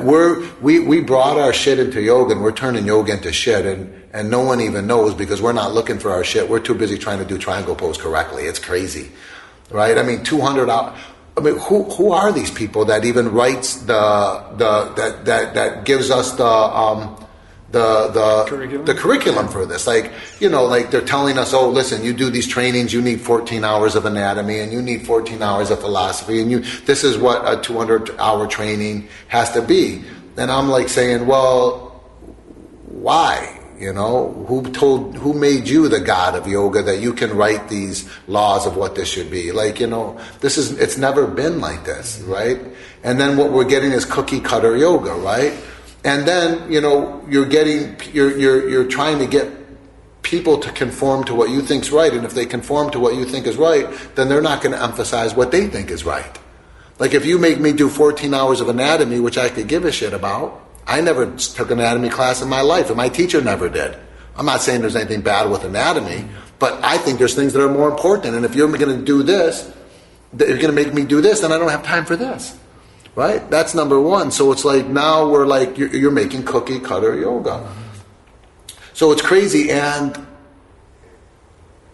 We brought our shit into yoga, and we're turning yoga into shit, and no one even knows because we're not looking for our shit. We're too busy trying to do triangle pose correctly. It's crazy, right? 200 hours. Who are these people that even writes that gives us the curriculum for this? They're telling us, oh, listen, you do these trainings, you need 14 hours of anatomy, and you need 14 hours of philosophy, and this is what a 200-hour training has to be. And I'm saying, well, why? Who made you the god of yoga that you can write these laws of what this should be? It's never been like this, right? And then what we're getting is cookie cutter yoga, right? And then, you're trying to get people to conform to what you think's right. And if they conform to what you think is right, then they're not going to emphasize what they think is right. Like if you make me do 14 hours of anatomy, which I could give a shit about, I never took an anatomy class in my life, and my teacher never did. I'm not saying there's anything bad with anatomy, but I think there's things that are more important. And if you're going to do this, you're going to make me do this, then I don't have time for this. Right? That's number one. So it's like now we're like, you're making cookie cutter yoga. So it's crazy, and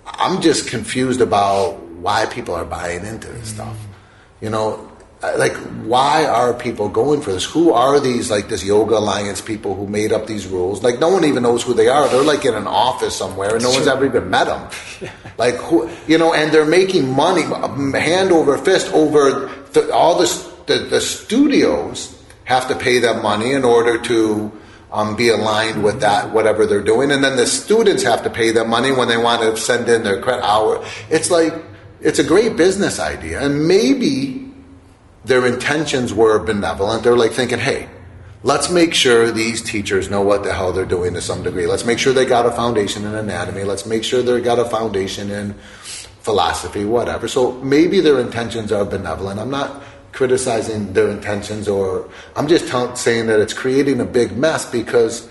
I'm just confused about why people are buying into this stuff. You know, like, why are people going for this? Who are these, like, this Yoga Alliance people who made up these rules? Like, no one even knows who they are. They're like in an office somewhere, and no one's ever even met them. Like, who, you know, and they're making money hand over fist over all this. The studios have to pay them money in order to be aligned with that, whatever they're doing. And then the students have to pay them money when they want to send in their credit hour. It's like, it's a great business idea. And maybe their intentions were benevolent. They're like thinking, hey, let's make sure these teachers know what the hell they're doing to some degree. Let's make sure they got a foundation in anatomy. Let's make sure they got a foundation in philosophy, whatever. So maybe their intentions are benevolent. I'm not criticizing their intentions, or I'm just saying that it's creating a big mess because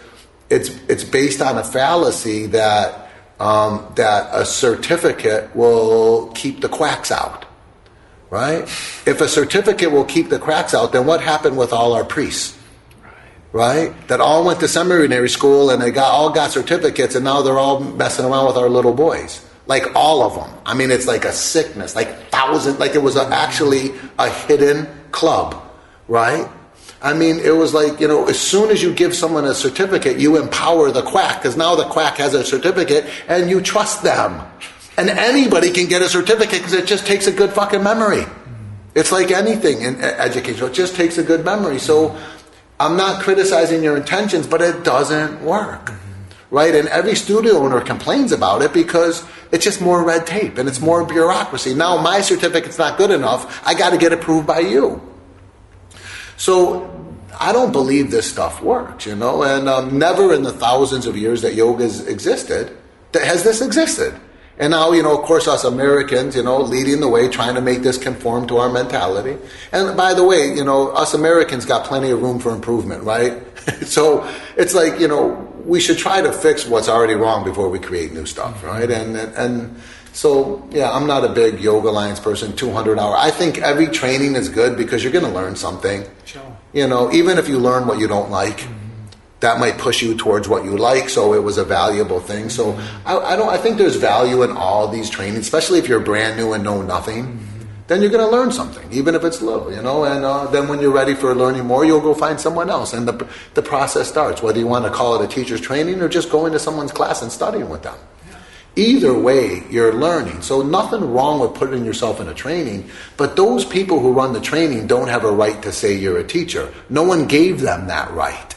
it's based on a fallacy that a certificate will keep the quacks out, right? If a certificate will keep the quacks out, then what happened with all our priests, right? That all went to seminary school and they all got certificates, and now they're all messing around with our little boys. Like all of them. I mean, it's like a sickness, like thousands, like it was actually a hidden club, right? I mean, it was like, you know, as soon as you give someone a certificate, you empower the quack, because now the quack has a certificate and you trust them. And anybody can get a certificate because it just takes a good fucking memory. It's like anything in education, it just takes a good memory. So I'm not criticizing your intentions, but it doesn't work. Right? And every studio owner complains about it because it's just more red tape and it's more bureaucracy. Now my certificate's not good enough. I got to get approved by you. So I don't believe this stuff works, you know, and never in the thousands of years that yoga's existed has this existed. And now, you know, of course, us Americans, you know, leading the way, trying to make this conform to our mentality. And by the way, you know, us Americans got plenty of room for improvement, right? So it's like, you know, we should try to fix what's already wrong before we create new stuff, right? And so, yeah, I'm not a big Yoga Alliance person, 200 hour. I think every training is good because you're going to learn something. Sure. You know, even if you learn what you don't like, that might push you towards what you like, so it was a valuable thing. So I think there's value in all these trainings, especially if you're brand new and know nothing. Then you're going to learn something, even if it's little, you know. And then when you're ready for learning more, you'll go find someone else, and the process starts. Whether you want to call it a teacher's training or just going to someone's class and studying with them. Either way, you're learning. So nothing wrong with putting yourself in a training, but those people who run the training don't have a right to say you're a teacher. No one gave them that right.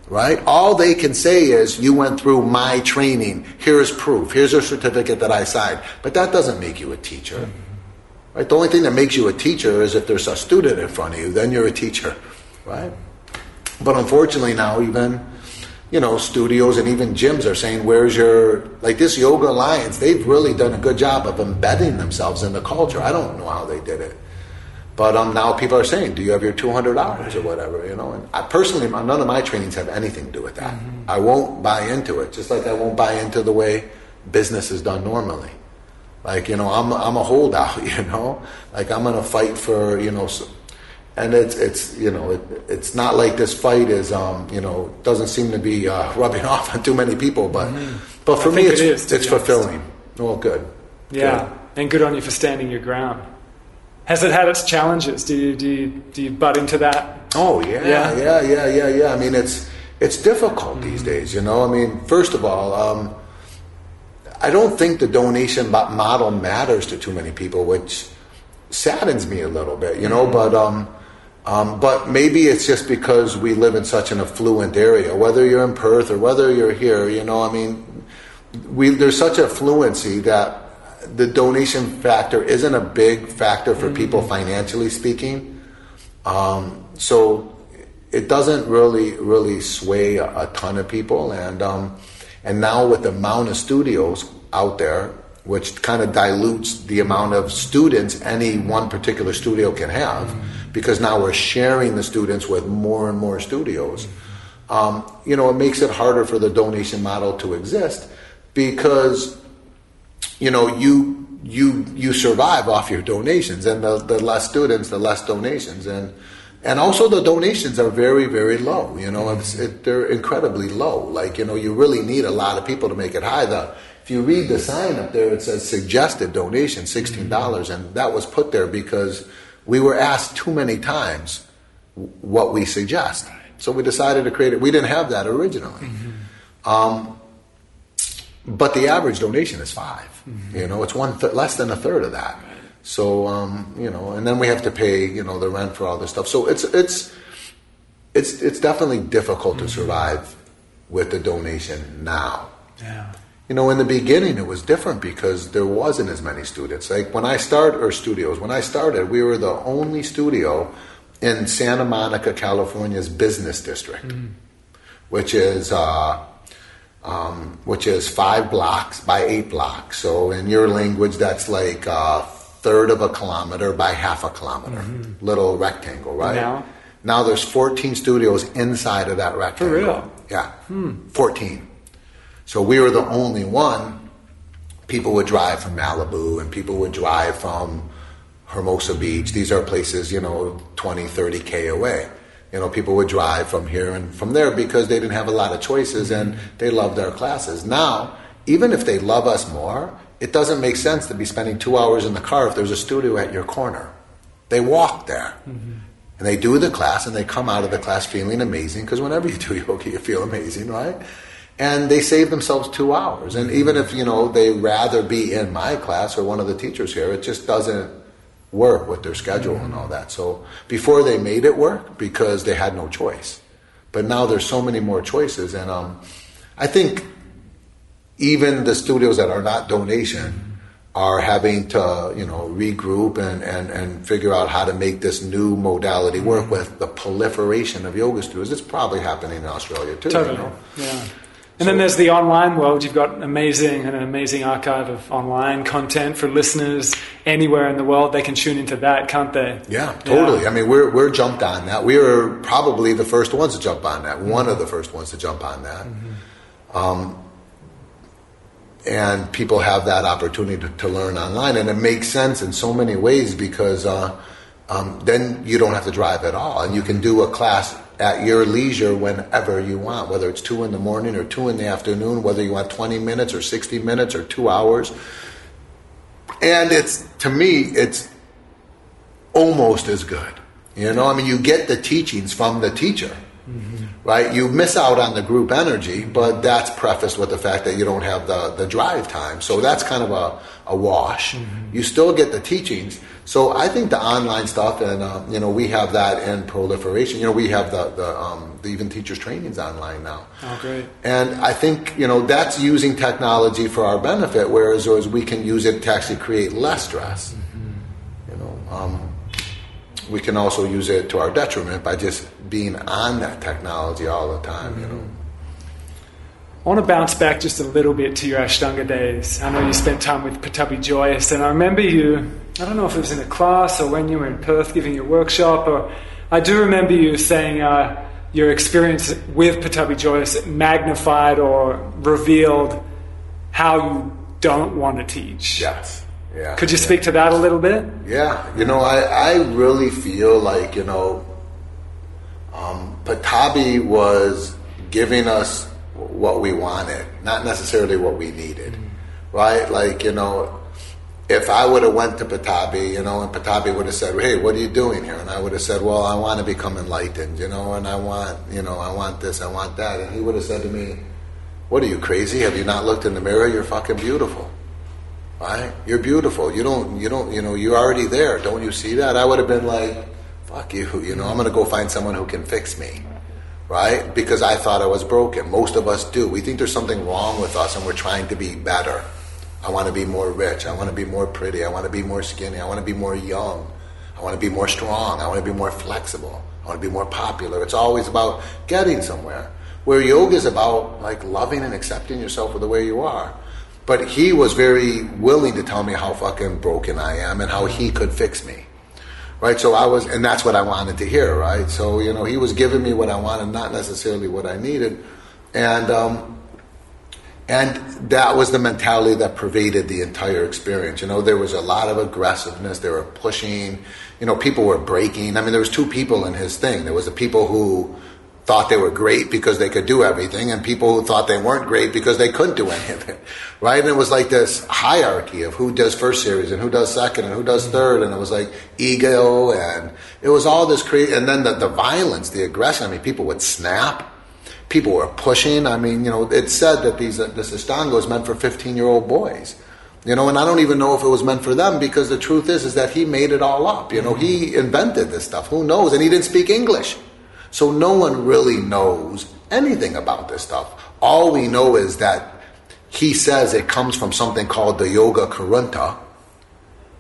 Right? All they can say is, you went through my training. Here's proof. Here's a certificate that I signed. But that doesn't make you a teacher. Right? The only thing that makes you a teacher is if there's a student in front of you. Then you're a teacher. Right? But unfortunately now, even, you know, studios and even gyms are saying, where's your, like this Yoga Alliance, they've really done a good job of embedding themselves in the culture. I don't know how they did it. But now people are saying, do you have your 200 hours or whatever, you know? And I personally, none of my trainings have anything to do with that. I won't buy into it, just like I won't buy into the way business is done normally. Like, you know, I'm a holdout, you know? Like, I'm going to fight for, you know, and it's you know, it's not like this fight is, you know, doesn't seem to be rubbing off on too many people, but for me, it's fulfilling. Well, good. Yeah, good. And good on you for standing your ground. Has it had its challenges? Do you butt into that? Oh yeah. I mean, it's difficult these days, you know. I mean, first of all, I don't think the donation model matters to too many people, which saddens me a little bit, you know. But maybe it's just because we live in such an affluent area. Whether you're in Perth or whether you're here, you know, I mean, there's such affluency that the donation factor isn't a big factor for people financially speaking. So it doesn't really sway a ton of people. And now with the amount of studios out there, which kind of dilutes the amount of students any one particular studio can have, because now we're sharing the students with more and more studios. It makes it harder for the donation model to exist, because you survive off your donations, and the less students, the less donations, and also the donations are very, very low. They're incredibly low. Like, you really need a lot of people to make it high. If you read the sign up there, it says suggested donation, $16, and that was put there because we were asked too many times what we suggest. So we decided to create it. We didn't have that originally. But the average donation is $5. It's less than a third of that. So, and then we have to pay, the rent for all this stuff. So it's definitely difficult to survive with the donation now. Yeah. In the beginning it was different because there wasn't as many students. Like when I started, we were the only studio in Santa Monica, California's business district, which is 5 blocks by 8 blocks. So in your language, that's like a third of a kilometer by half a kilometer, little rectangle, right? Now there's 14 studios inside of that rectangle. For real? Yeah, 14. So we were the only one. People would drive from Malibu, and people would drive from Hermosa Beach. These are places, 20, 30 K away. People would drive from here and from there because they didn't have a lot of choices, and they loved our classes. Now, even if they love us more, it doesn't make sense to be spending 2 hours in the car if there's a studio at your corner. They walk there. And they do the class, and they come out of the class feeling amazing, because whenever you do yoga, you feel amazing, right? And they save themselves 2 hours. And even if, they rather be in my class or one of the teachers here, it just doesn't work with their schedule and all that. So before they made it work because they had no choice. But now there's so many more choices. And I think even the studios that are not donation are having to, regroup and figure out how to make this new modality work with the proliferation of yoga studios. It's probably happening in Australia too. Totally, yeah. And then there's the online world. You've got an amazing archive of online content for listeners anywhere in the world. They can tune into that, can't they? Yeah, totally. Yeah. I mean, we're jumped on that. We were probably the first ones to jump on that. One of the first ones to jump on that. And people have that opportunity to learn online, and it makes sense in so many ways because then you don't have to drive at all, and you can do a class at your leisure whenever you want, whether it's 2 in the morning or 2 in the afternoon, whether you want 20 minutes or 60 minutes or 2 hours. And to me, it's almost as good. You get the teachings from the teacher, right? You miss out on the group energy, but that's prefaced with the fact that you don't have the drive time. So that's kind of a wash. You still get the teachings. So I think the online stuff, and we have that in proliferation. We have the even teachers trainings online now. Oh, great! And I think that's using technology for our benefit, whereas we can use it to actually create less stress. We can also use it to our detriment by just being on that technology all the time. I want to bounce back just a little bit to your Ashtanga days. I know you spent time with Pattabhi Joyce, and I remember you, I don't know if it was in a class or when you were in Perth giving your workshop, or I do remember you saying your experience with Pattabhi Joyce magnified or revealed how you don't want to teach. Yes. Yeah. Could you speak to that a little bit? Yeah. I really feel like, Pattabhi was giving us what we wanted, not necessarily what we needed, right? Like, if I would have went to Pattabhi, and Pattabhi would have said, hey, what are you doing here? And I would have said, well, I want to become enlightened, and I want this, I want that. And he would have said to me, what are you, crazy? Have you not looked in the mirror? You're fucking beautiful, right? You're beautiful. You're already there. Don't you see that? I would have been like, fuck you, I'm going to go find someone who can fix me. Right? Because I thought I was broken. Most of us do. We think there's something wrong with us and we're trying to be better. I want to be more rich. I want to be more pretty. I want to be more skinny. I want to be more young. I want to be more strong. I want to be more flexible. I want to be more popular. It's always about getting somewhere. Where yoga is about like loving and accepting yourself for the way you are. But he was very willing to tell me how fucking broken I am and how he could fix me. Right, so and that's what I wanted to hear, right? So, he was giving me what I wanted, not necessarily what I needed. And that was the mentality that pervaded the entire experience. There was a lot of aggressiveness. They were pushing, people were breaking. I mean, there was two people in his thing. There was the people who thought they were great because they could do everything, and people who thought they weren't great because they couldn't do any of it, right? And it was like this hierarchy of who does first series and who does second and who does third, and it was like ego, and it was all this crazy. And then the violence, the aggression. I mean, people would snap. People were pushing. I mean, it said that this Ashtanga was meant for 15-year-old boys. And I don't even know if it was meant for them, because the truth is that he made it all up. He invented this stuff. Who knows? And he didn't speak English. So no one really knows anything about this stuff. All we know is that he says it comes from something called the Yoga Karunta,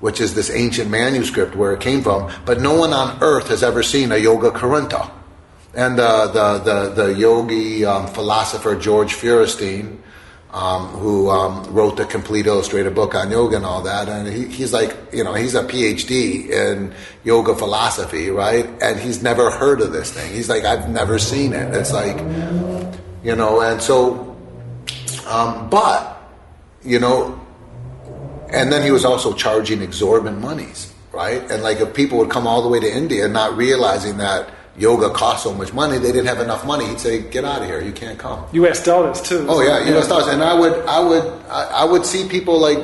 which is this ancient manuscript where it came from, but no one on earth has ever seen a Yoga Karunta. And the yogi philosopher George Feuerstein, who wrote the complete illustrated book on yoga and all that, and he's like, he's a PhD in yoga philosophy, right? And he's never heard of this thing. He's like, I've never seen it. It's like, and so, and then he was also charging exorbitant monies, right? And like, if people would come all the way to India not realizing that yoga cost so much money, they didn't have enough money, he'd say, get out of here, you can't come. US dollars too. Oh yeah, US dollars. And I would see people like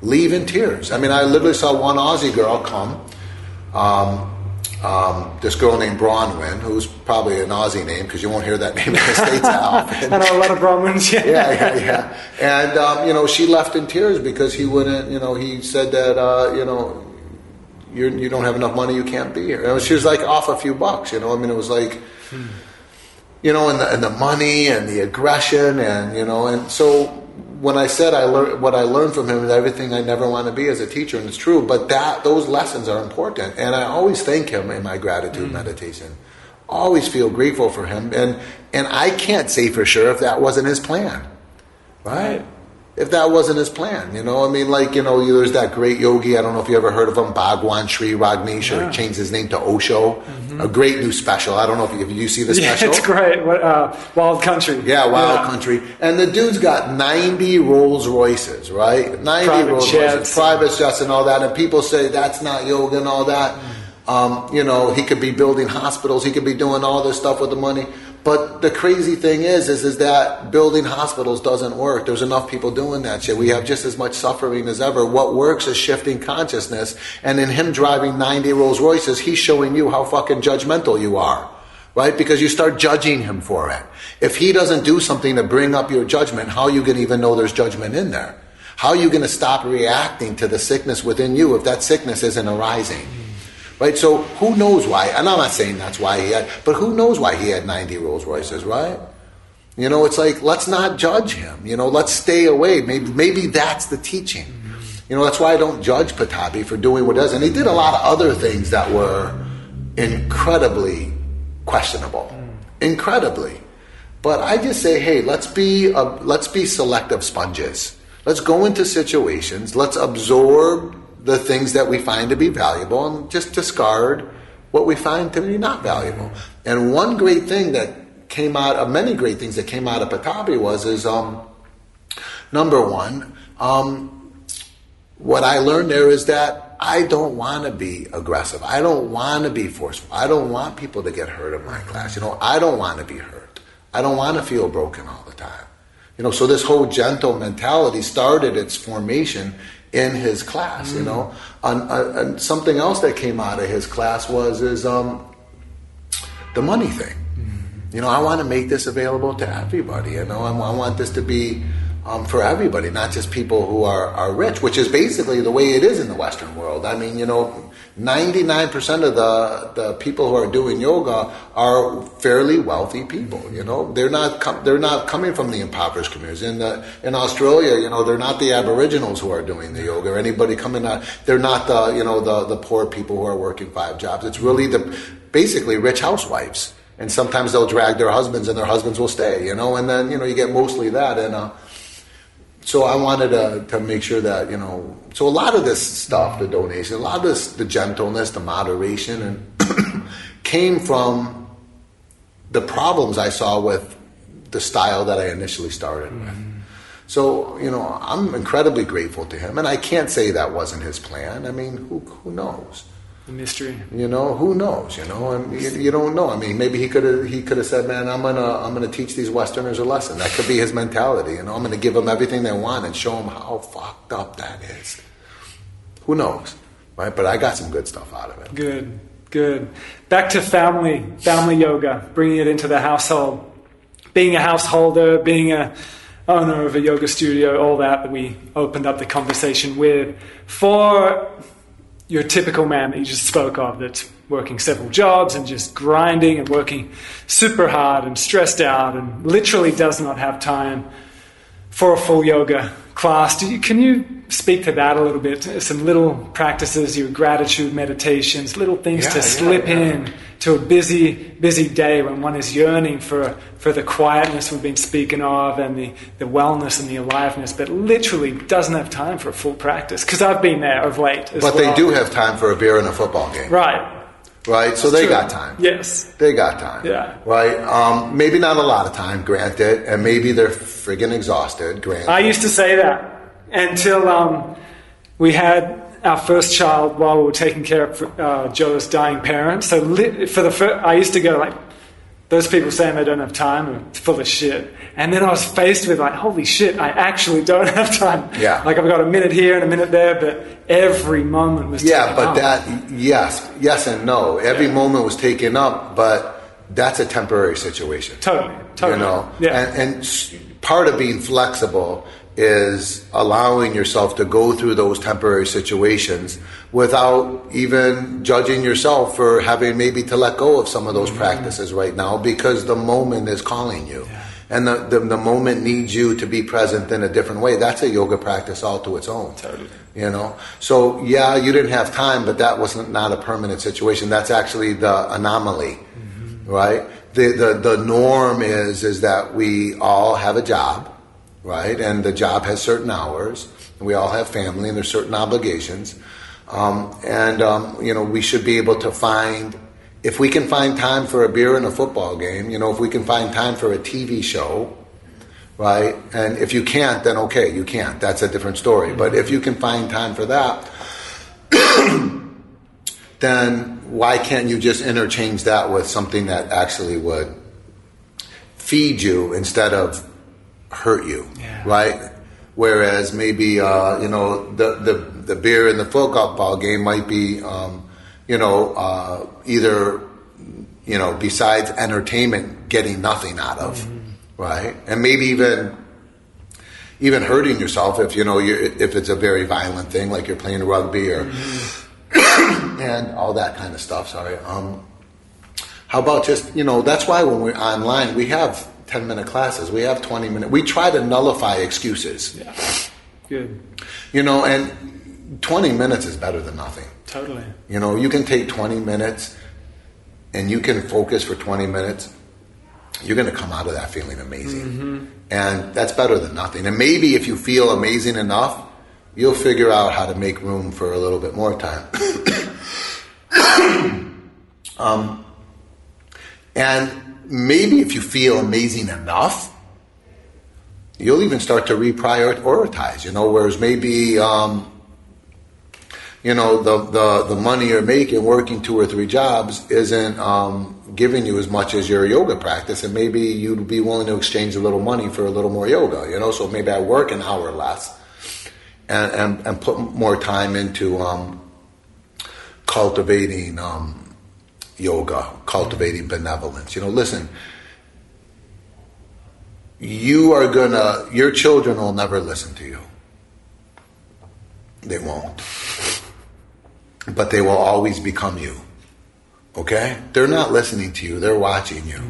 leave in tears. I mean, I literally saw one Aussie girl come, this girl named Bronwyn, who's probably an Aussie name because you won't hear that name in the States often. I know a lot of Bronwyns, yeah. And, she left in tears because he wouldn't, he said that, you don't have enough money, you can't be here. And she was like off a few bucks, it was like, and the money and the aggression and so when I said what I learned from him is everything I never want to be as a teacher, and it's true, but those lessons are important. And I always thank him in my gratitude meditation. Always feel grateful for him. And I can't say for sure if that wasn't his plan, right? If that wasn't his plan, there's that great yogi, I don't know if you ever heard of him, Bhagwan Sri Rajneesh, or he changed his name to Osho, a great new special. I don't know if you see the special. Yeah, it's great. Wild Country. Yeah, Wild Country. And the dude's got 90 Rolls Royces, right? 90 private Rolls Royces, private jets and all that, and people say that's not yoga and all that. He could be building hospitals, he could be doing all this stuff with the money. But the crazy thing is that building hospitals doesn't work. There's enough people doing that shit. We have just as much suffering as ever. What works is shifting consciousness. And in him driving 90 Rolls Royces, he's showing you how fucking judgmental you are, right? Because you start judging him for it. If he doesn't do something to bring up your judgment, how are you going to even know there's judgment in there? How are you going to stop reacting to the sickness within you if that sickness isn't arising? Right, so who knows why? And I'm not saying that's why he had, but who knows why he had 90 Rolls Royces, right? It's like, let's not judge him. Let's stay away. Maybe that's the teaching. That's why I don't judge Pattabhi for doing what he does. And he did a lot of other things that were incredibly questionable. Incredibly. But I just say, hey, let's be selective sponges. Let's go into situations. Let's absorb the things that we find to be valuable and just discard what we find to be not valuable. And one great thing that came out of many great things that came out of Pattabhi is number one, what I learned there is that I don't want to be aggressive. I don't want to be forceful. I don't want people to get hurt in my class. I don't want to be hurt. I don't want to feel broken all the time. So this whole gentle mentality started its formation in his class, and something else that came out of his class was the money thing. I want to make this available to everybody. I want this to be for everybody, not just people who are rich, which is basically the way it is in the Western world. I mean, 99% of the people who are doing yoga are fairly wealthy people. They're not coming from the impoverished communities. In Australia, they're not the Aboriginals who are doing the yoga or anybody coming out. They're not the poor people who are working 5 jobs. It's really basically rich housewives. And sometimes they'll drag their husbands and their husbands will stay, and then, you get mostly that. And so I wanted to make sure that, so a lot of this stuff, the donation, a lot of this, the gentleness, the moderation, and came from the problems I saw with the style that I initially started with. So, I'm incredibly grateful to him, and I can't say that wasn't his plan. I mean, who knows? The mystery. Who knows? And you don't know. I mean, maybe he could have said, "Man, I'm gonna teach these Westerners a lesson." That could be his mentality. I'm gonna give them everything they want and show them how fucked up that is. Who knows, right? But I got some good stuff out of it. Good. Back to family yoga, bringing it into the household, being a householder, being a owner of a yoga studio, all that we opened up the conversation with. For your typical man that you just spoke of, that's working several jobs and just grinding and working super hard and stressed out and literally does not have time for a full yoga class. Can you speak to that a little bit? Some little practices, your gratitude meditations, little things to slip in to a busy day when one is yearning for the quietness we've been speaking of and the wellness and the aliveness, but literally doesn't have time for a full practice. Because I've been there of late as well. But they do have time for a beer and a football game. Right, so they got time. Yes. They got time. Yeah. Right? Maybe not a lot of time, granted, and maybe they're friggin' exhausted, granted. I used to say that until we had our first child while we were taking care of Joe's dying parents. So I used to go like, those people saying they don't have time are full of shit. And then I was faced with like, holy shit, I actually don't have time. Yeah. Like I've got a minute here and a minute there, but every moment was taken up. Yes and no. Every moment was taken up, but that's a temporary situation. Totally. Yeah. And part of being flexible is allowing yourself to go through those temporary situations without even judging yourself for having maybe to let go of some of those practices right now, because the moment is calling you. Yeah. And the moment needs you to be present in a different way. That's a yoga practice all to its own. Totally. So you didn't have time, but that was not a permanent situation. That's actually the anomaly, right? The norm is that we all have a job, right? And the job has certain hours. And we all have family, and there's certain obligations. We should be able to find, if we can find time for a beer and a football game, if we can find time for a TV show, right? And if you can't, then okay, you can't. That's a different story. But if you can find time for that, then why can't you just interchange that with something that actually would feed you instead of hurt you, right? Whereas maybe the beer in the football game might be either besides entertainment, getting nothing out of, right? And maybe even hurting yourself if if it's a very violent thing, like you're playing rugby or and all that kind of stuff. Sorry. How about just that's why when we're online we have 10-minute classes. We have 20-minute. We try to nullify excuses. Yeah. Good. And 20 minutes is better than nothing. Totally. You can take 20 minutes and you can focus for 20 minutes. You're going to come out of that feeling amazing. And that's better than nothing. And maybe if you feel amazing enough, you'll figure out how to make room for a little bit more time. And maybe if you feel amazing enough, you'll even start to reprioritize, whereas maybe, the money you're making working 2 or 3 jobs isn't giving you as much as your yoga practice, and maybe you'd be willing to exchange a little money for a little more yoga, so maybe I work an hour less and put more time into cultivating yoga, cultivating benevolence. Listen, your children will never listen to you. They won't. But they will always become you. Okay? They're not listening to you, they're watching you.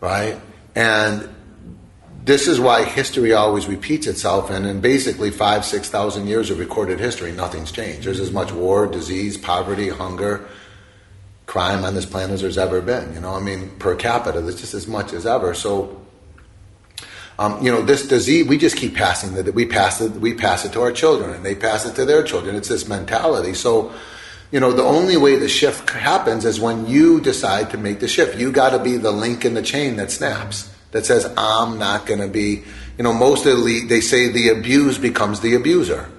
Right? And this is why history always repeats itself, and in basically 5,000-6,000 years of recorded history, nothing's changed. There's as much war, disease, poverty, hunger, crime on this planet as there's ever been. Per capita, there's just as much as ever. So This disease, we just keep passing it. We pass it to our children, and they pass it to their children. It's this mentality. So, the only way the shift happens is when you decide to make the shift. You got to be the link in the chain that snaps, that says, I'm not going to be, most of they say the abused becomes the abuser,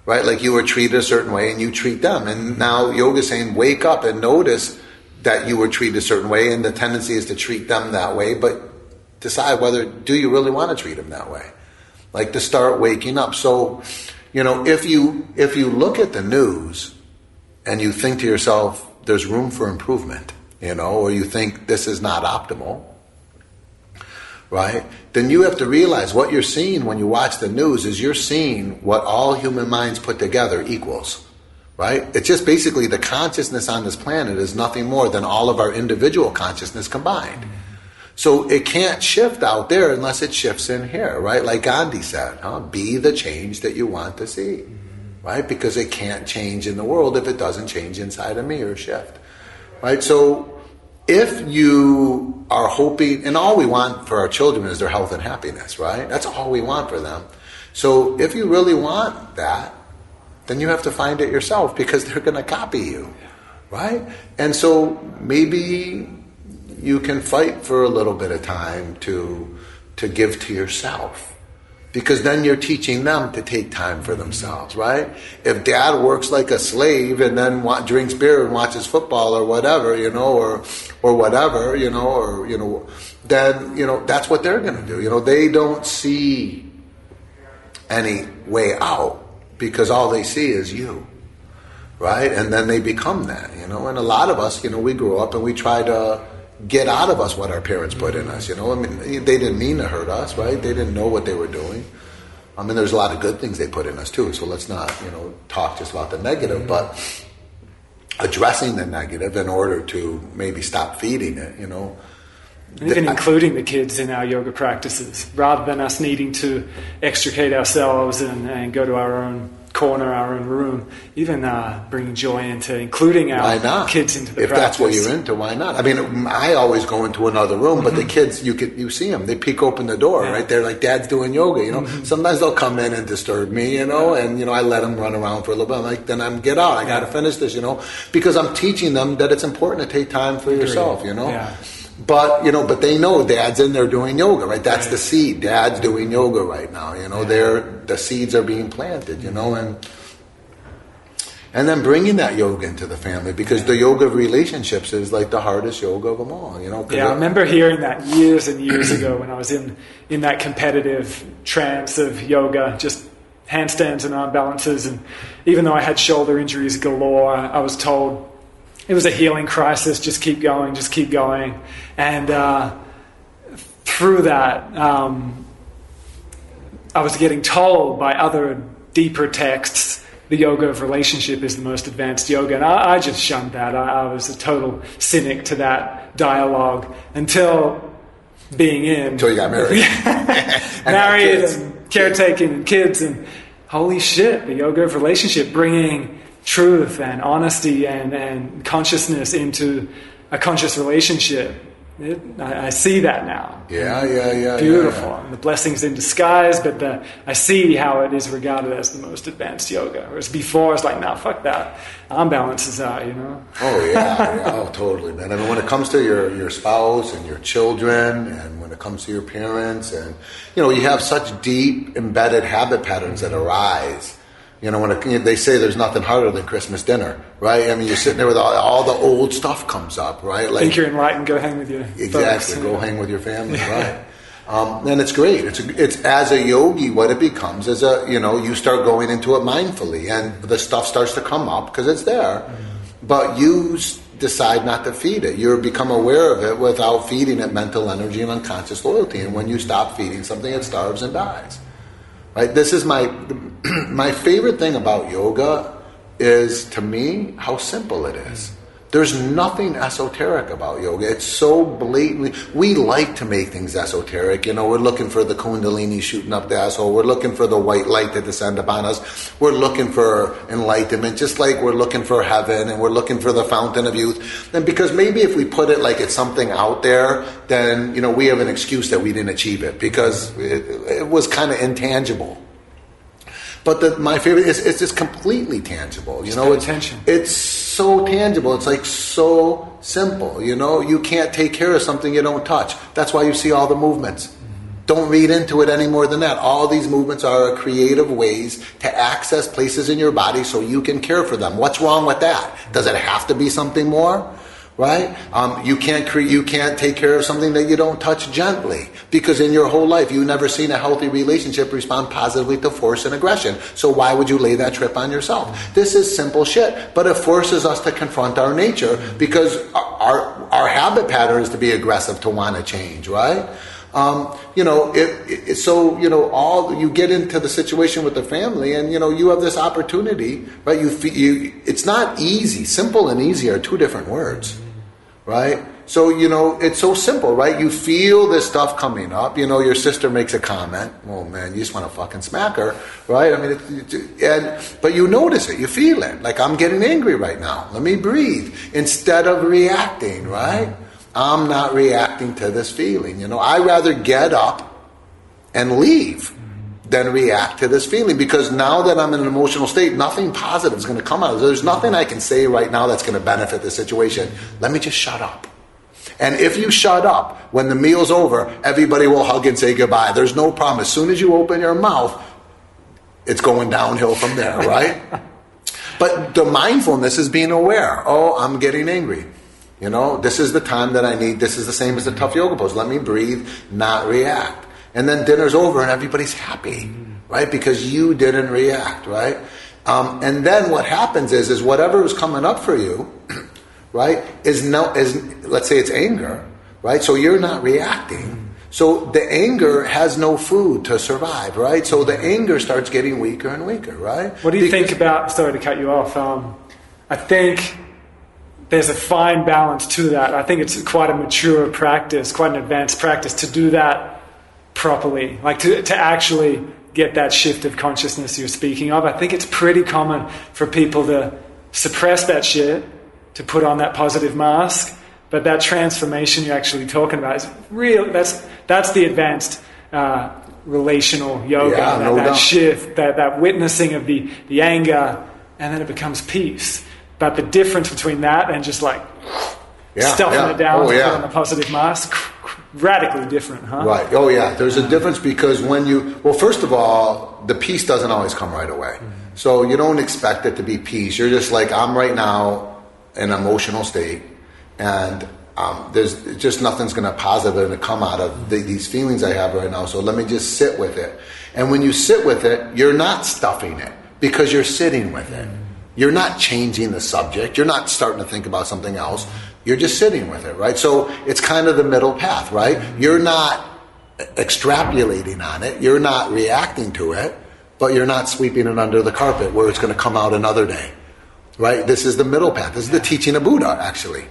right? Like you were treated a certain way and you treat them. And now yoga's saying, wake up and notice that you were treated a certain way, and the tendency is to treat them that way, but decide do you really want to treat them that way? Like to start waking up. So, if you look at the news and you think to yourself, there's room for improvement, or you think this is not optimal, right? Then you have to realize what you're seeing when you watch the news is you're seeing what all human minds put together equals, right? It's just basically the consciousness on this planet is nothing more than all of our individual consciousness combined. So it can't shift out there unless it shifts in here, right? Like Gandhi said, be the change that you want to see, right? Because it can't change in the world if it doesn't change inside of me or shift, right? So if you are hoping, and all we want for our children is their health and happiness, right? That's all we want for them. So if you really want that, then you have to find it yourself, because they're going to copy you, right? And so maybe you can fight for a little bit of time to give to yourself, because then you're teaching them to take time for themselves, right? If dad works like a slave and then drinks beer and watches football or whatever, or whatever, then, that's what they're going to do. They don't see any way out, because all they see is you, right? And then they become that, and a lot of us, we grew up and we try to get out of us what our parents put in us, they didn't mean to hurt us, right? They didn't know what they were doing. There's a lot of good things they put in us too, so let's not, talk just about the negative, but addressing the negative in order to maybe stop feeding it, Even including the kids in our yoga practices, rather than us needing to extricate ourselves and go to our own corner, our own room, even bringing joy into including our kids into the if practice. That's what you're into, why not? I always go into another room, but the kids, you see them, they peek open the door, right? They're like, Dad's doing yoga, Sometimes they'll come in and disturb me, and I let them run around for a little bit. I'm like, then I'm get out. I got to finish this, because I'm teaching them that it's important to take time for yourself, But they know Dad's in there doing yoga, right? That's the seed. Dad's doing yoga right now. The seeds are being planted. And then bringing that yoga into the family, because the yoga of relationships is like the hardest yoga of them all. I remember hearing that years and years ago when I was in that competitive trance of yoga, just handstands and arm balances, and even though I had shoulder injuries galore, I was told it was a healing crisis. Just keep going, just keep going. And through that, I was getting told by other deeper texts, the yoga of relationship is the most advanced yoga. And I just shunned that. I was a total cynic to that dialogue until being in. Until you got married. Married and caretaking and kids. And holy shit, the yoga of relationship, bringing truth and honesty and consciousness into a conscious relationship. I see that now. Yeah. Beautiful. And the blessings in disguise, but I see how it is regarded as the most advanced yoga. Whereas before, it's like, nah, fuck that. Arm balance is out, Oh, yeah. Oh, totally, man. When it comes to your spouse and your children, and when it comes to your parents, and, you have such deep embedded habit patterns that arise. When they say there's nothing harder than Christmas dinner, right? You're sitting there with all the old stuff comes up, right? Like, think you're enlightened, go hang with your exactly, go hang with your family, right? And it's great. It's as a yogi, what it becomes is you start going into it mindfully, and the stuff starts to come up because it's there, but you decide not to feed it. You become aware of it without feeding it mental energy and unconscious loyalty. And when you stop feeding something, it starves and dies. Right? This is my favorite thing about yoga is, to me, how simple it is. There's nothing esoteric about yoga. It's so blatantly, we like to make things esoteric. We're looking for the Kundalini shooting up the asshole. We're looking for the white light to descend upon us. We're looking for enlightenment, just like we're looking for heaven and we're looking for the fountain of youth. And because maybe if we put it like it's something out there, then, we have an excuse that we didn't achieve it because it was kind of intangible. But my favorite is it's just completely tangible. It's so tangible. It's like so simple. You can't take care of something you don't touch. That's why you see all the movements. Don't read into it any more than that. All these movements are creative ways to access places in your body so you can care for them. What's wrong with that? Does it have to be something more? Right? You can't take care of something that you don't touch gently, because in your whole life you've never seen a healthy relationship respond positively to force and aggression. So why would you lay that trip on yourself? This is simple shit, but it forces us to confront our nature, because our habit pattern is to be aggressive, to want to change, right? You get into the situation with the family, and you have this opportunity, right? It's not easy. Simple and easy are two different words, right? So it's so simple, right? You feel this stuff coming up. Your sister makes a comment. Oh man, you just want to fucking smack her, right? I mean, but you notice it, you feel it. Like, I'm getting angry right now. Let me breathe instead of reacting, right? I'm not reacting to this feeling. I'd rather get up and leave than react to this feeling, because now that I'm in an emotional state, nothing positive is going to come out of it. There's nothing I can say right now that's going to benefit the situation. Let me just shut up. And if you shut up, when the meal's over, everybody will hug and say goodbye. There's no problem. As soon as you open your mouth, it's going downhill from there, right? But the mindfulness is being aware. Oh, I'm getting angry. This is the time that I need. This is the same as the tough yoga pose. Let me breathe, not react. And then dinner's over and everybody's happy, right? Because you didn't react, right? And then what happens is whatever is coming up for you, right, is let's say it's anger, right? So you're not reacting. So the anger has no food to survive, right? So the anger starts getting weaker and weaker, right? What do you think about, sorry to cut you off, I think there's a fine balance to that. I think it's quite a mature practice, quite an advanced practice to do that properly, like to actually get that shift of consciousness you're speaking of. I think it's pretty common for people to suppress that shit, to put on that positive mask, but that transformation you're actually talking about is real. That's the advanced relational yoga, that shift, that witnessing of the anger, and then it becomes peace. But the difference between that and just like stuffing it down to put on the positive mask, radically different, huh? Right. Oh yeah. There's a difference, because first of all, the peace doesn't always come right away. So you don't expect it to be peace. You're just like, I'm right now in an emotional state, and there's just nothing's going to positive come out of these feelings I have right now. So let me just sit with it. And when you sit with it, you're not stuffing it, because you're sitting with it. You're not changing the subject. You're not starting to think about something else. You're just sitting with it, right? So it's kind of the middle path, right? You're not extrapolating on it. You're not reacting to it, but you're not sweeping it under the carpet where it's going to come out another day, right? This is the middle path. This is the teaching of Buddha, actually,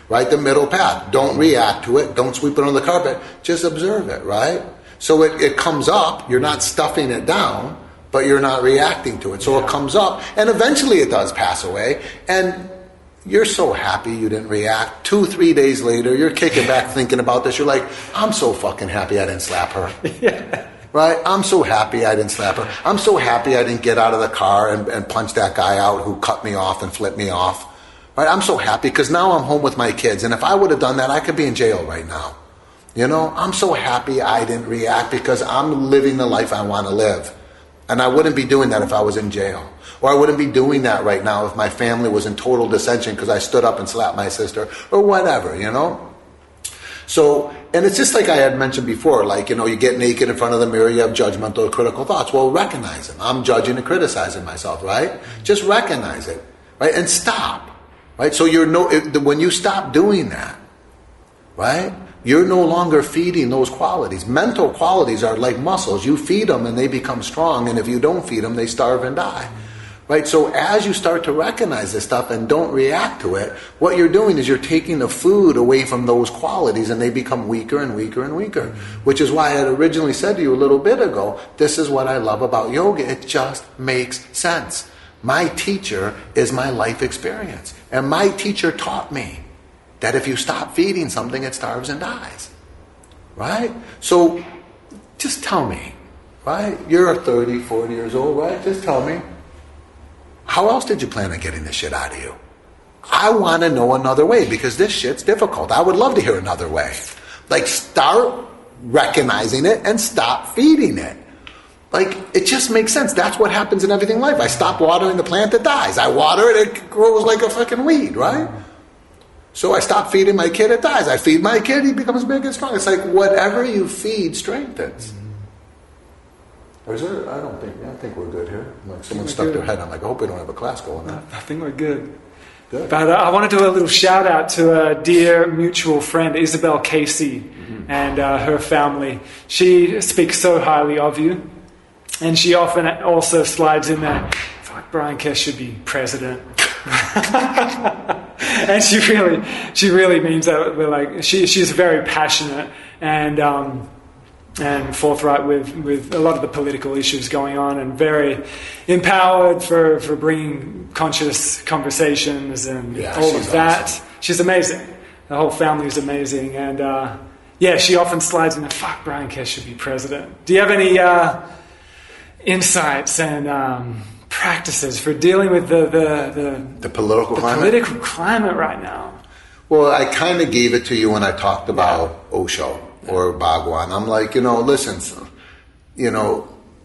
right? The middle path. Don't react to it. Don't sweep it under the carpet. Just observe it, right? So it comes up. You're not stuffing it down, but you're not reacting to it. So it comes up, and eventually it does pass away, and you're so happy you didn't react. 2-3 days later, you're kicking back thinking about this. You're like, I'm so fucking happy I didn't slap her. Right? I'm so happy I didn't slap her. I'm so happy I didn't get out of the car and punch that guy out who cut me off and flipped me off. Right? I'm so happy because now I'm home with my kids, and if I would have done that, I could be in jail right now. I'm so happy I didn't react because I'm living the life I want to live. And I wouldn't be doing that if I was in jail. Or I wouldn't be doing that right now if my family was in total dissension because I stood up and slapped my sister, or whatever, So, and it's just like I had mentioned before, like, you get naked in front of the mirror, you have judgmental or critical thoughts. Well, recognize them. I'm judging and criticizing myself, right? Just recognize it, right? And stop, right? So when you stop doing that, right? You're no longer feeding those qualities. Mental qualities are like muscles. You feed them and they become strong, and if you don't feed them, they starve and die. Right? So as you start to recognize this stuff and don't react to it, what you're doing is you're taking the food away from those qualities and they become weaker and weaker and weaker. Which is why I had originally said to you a little bit ago, this is what I love about yoga. It just makes sense. My teacher is my life experience. And my teacher taught me that if you stop feeding something, it starves and dies. Right? So just tell me, right? You're 30, 40 years old, right? Just tell me. How else did you plan on getting this shit out of you? I want to know another way because this shit's difficult. I would love to hear another way. Like, start recognizing it and stop feeding it. Like, it just makes sense. That's what happens in everything in life. I stop watering the plant, it dies. I water it, it grows like a fucking weed, right? So I stop feeding my kid, it dies. I feed my kid, he becomes big and strong. It's like whatever you feed strengthens. Or is there? I think we're good here. Like someone stuck their head. I'm like, I hope we don't have a class going on. I think we're good. Good. But I want to do a little shout out to a dear mutual friend, Isabel Casey, and her family. She speaks so highly of you, and she often also slides in there. Fuck, Bryan Kest should be president. And she really means that. We're like, she's very passionate and forthright with a lot of the political issues going on, and very empowered for bringing conscious conversations and all of that. Awesome. She's amazing. The whole family is amazing, and she often slides in the fuck, Bryan Kest should be president. Do you have any insights and practices for dealing with the political climate? Political climate right now? Well, I kind of gave it to you when I talked about Osho. Or Bhagwan. I'm like, listen,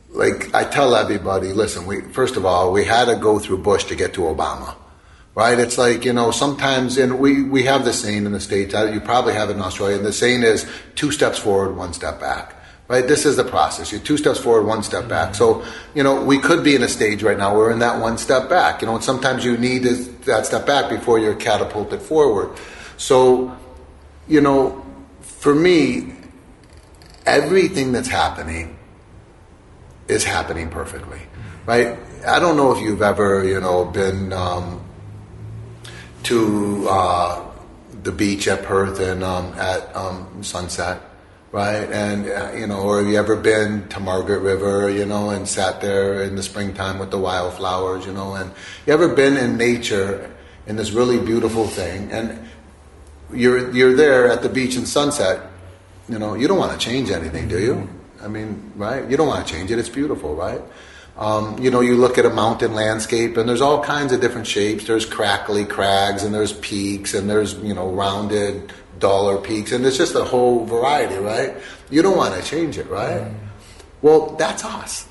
like I tell everybody, listen, first of all, we had to go through Bush to get to Obama, right? It's like, sometimes, and we have this saying in the States, you probably have it in Australia, and the saying is 2 steps forward, 1 step back, right? This is the process. You're 2 steps forward, 1 step back. So, we could be in a stage right now, we're in that 1 step back, and sometimes you need that step back before you're catapulted forward. So, for me, everything that's happening is happening perfectly, right? I don't know if you've ever, been to the beach at Perth and at sunset, right? And, or have you ever been to Margaret River, and sat there in the springtime with the wildflowers, and you ever been in nature in this really beautiful thing, and you're there at the beach in sunset, you don't want to change anything, do you? I mean, right? You don't want to change it. It's beautiful, right? You look at a mountain landscape and there's all kinds of different shapes. There's crackly crags and there's peaks and there's, rounded, duller peaks. And it's just a whole variety, right? You don't want to change it, right? Well, that's us,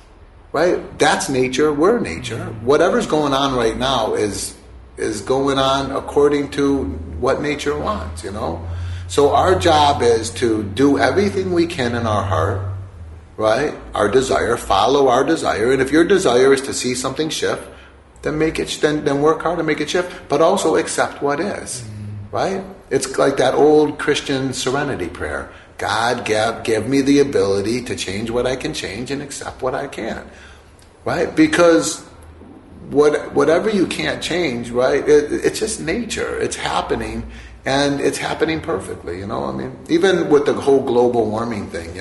right? That's nature. We're nature. Whatever's going on right now is going on according to what nature wants, So our job is to do everything we can in our heart, right? Our desire, follow our desire. And if your desire is to see something shift, then then work hard to make it shift, but also accept what is, right? It's like that old Christian serenity prayer. God, give me the ability to change what I can change and accept what I can't, right? Because whatever you can't change, right? It's just nature. It's happening. And it's happening perfectly, I mean, even with the whole global warming thing,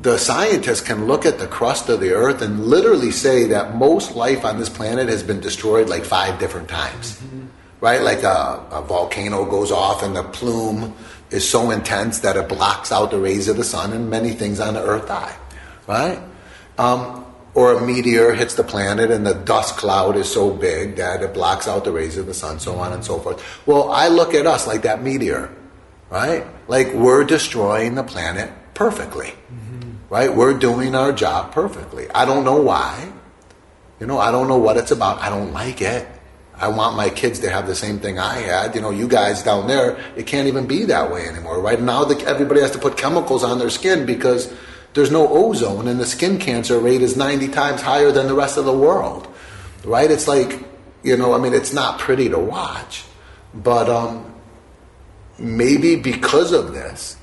the scientists can look at the crust of the earth and literally say that most life on this planet has been destroyed like 5 different times, right? Like a volcano goes off and the plume is so intense that it blocks out the rays of the sun and many things on the earth die, right? Or a meteor hits the planet and the dust cloud is so big that it blocks out the rays of the sun, so on and so forth. Well, I look at us like that meteor, right? Like we're destroying the planet perfectly, right? We're doing our job perfectly. I don't know why. I don't know what it's about. I don't like it. I want my kids to have the same thing I had. You guys down there, it can't even be that way anymore, right? Now everybody has to put chemicals on their skin because there's no ozone, and the skin cancer rate is 90 times higher than the rest of the world, right? It's like, it's not pretty to watch, but maybe because of this,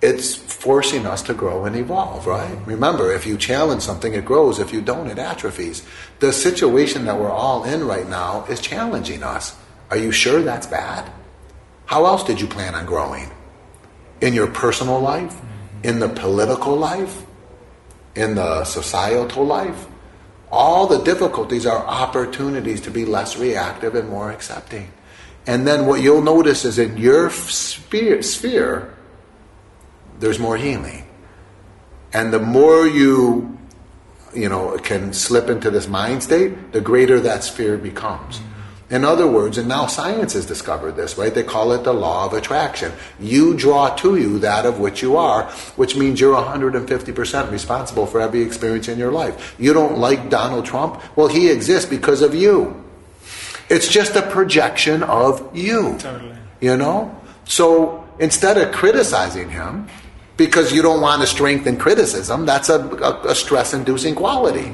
it's forcing us to grow and evolve, right? Remember, if you challenge something, it grows. If you don't, it atrophies. The situation that we're all in right now is challenging us. Are you sure that's bad? How else did you plan on growing? In your personal life? In the political life? In the societal life? All the difficulties are opportunities to be less reactive and more accepting. And then what you'll notice is in your sphere, there's more healing. And the more you can slip into this mind state, the greater that sphere becomes. In other words, and now science has discovered this, right? They call it the law of attraction. You draw to you that of which you are, which means you're 150% responsible for every experience in your life. You don't like Donald Trump? Well, he exists because of you. It's just a projection of you. Totally. So instead of criticizing him, because you don't want to strengthen criticism, that's a stress-inducing quality.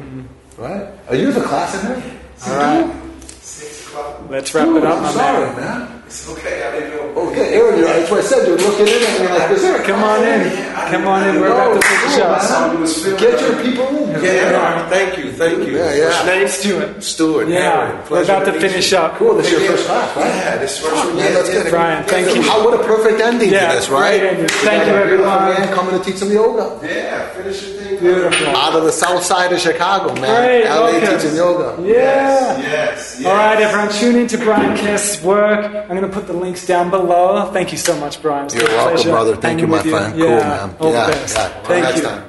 Right? Are you the class in there? All right. Let's wrap it up, my sorry, man. It's okay. I didn't know. Okay, Aaron, that's what I said. You're looking in and you're like, this. Come on in. Come on in. We're about to take a shot. Get your people in. Yeah. Thank you. Yeah. What's your name? Stuart. Yeah. We're about to finish up. Cool. This is your first class, right? Yeah, this is first one. Let's get it. Bryan, thank you. What a perfect ending to this, right? Thank you, everyone. Man coming to teach some yoga. Yeah, finish your thing. Beautiful. Out of the south side of Chicago, man. Great. LA teaching yoga. Yeah. Yes. All right, everyone, tune into Bryan Kest's work. I'm going to put the links down below. Thank you so much, Bryan. You're welcome, brother. Thank you, my friend. Cool, man. All the best. Thank you.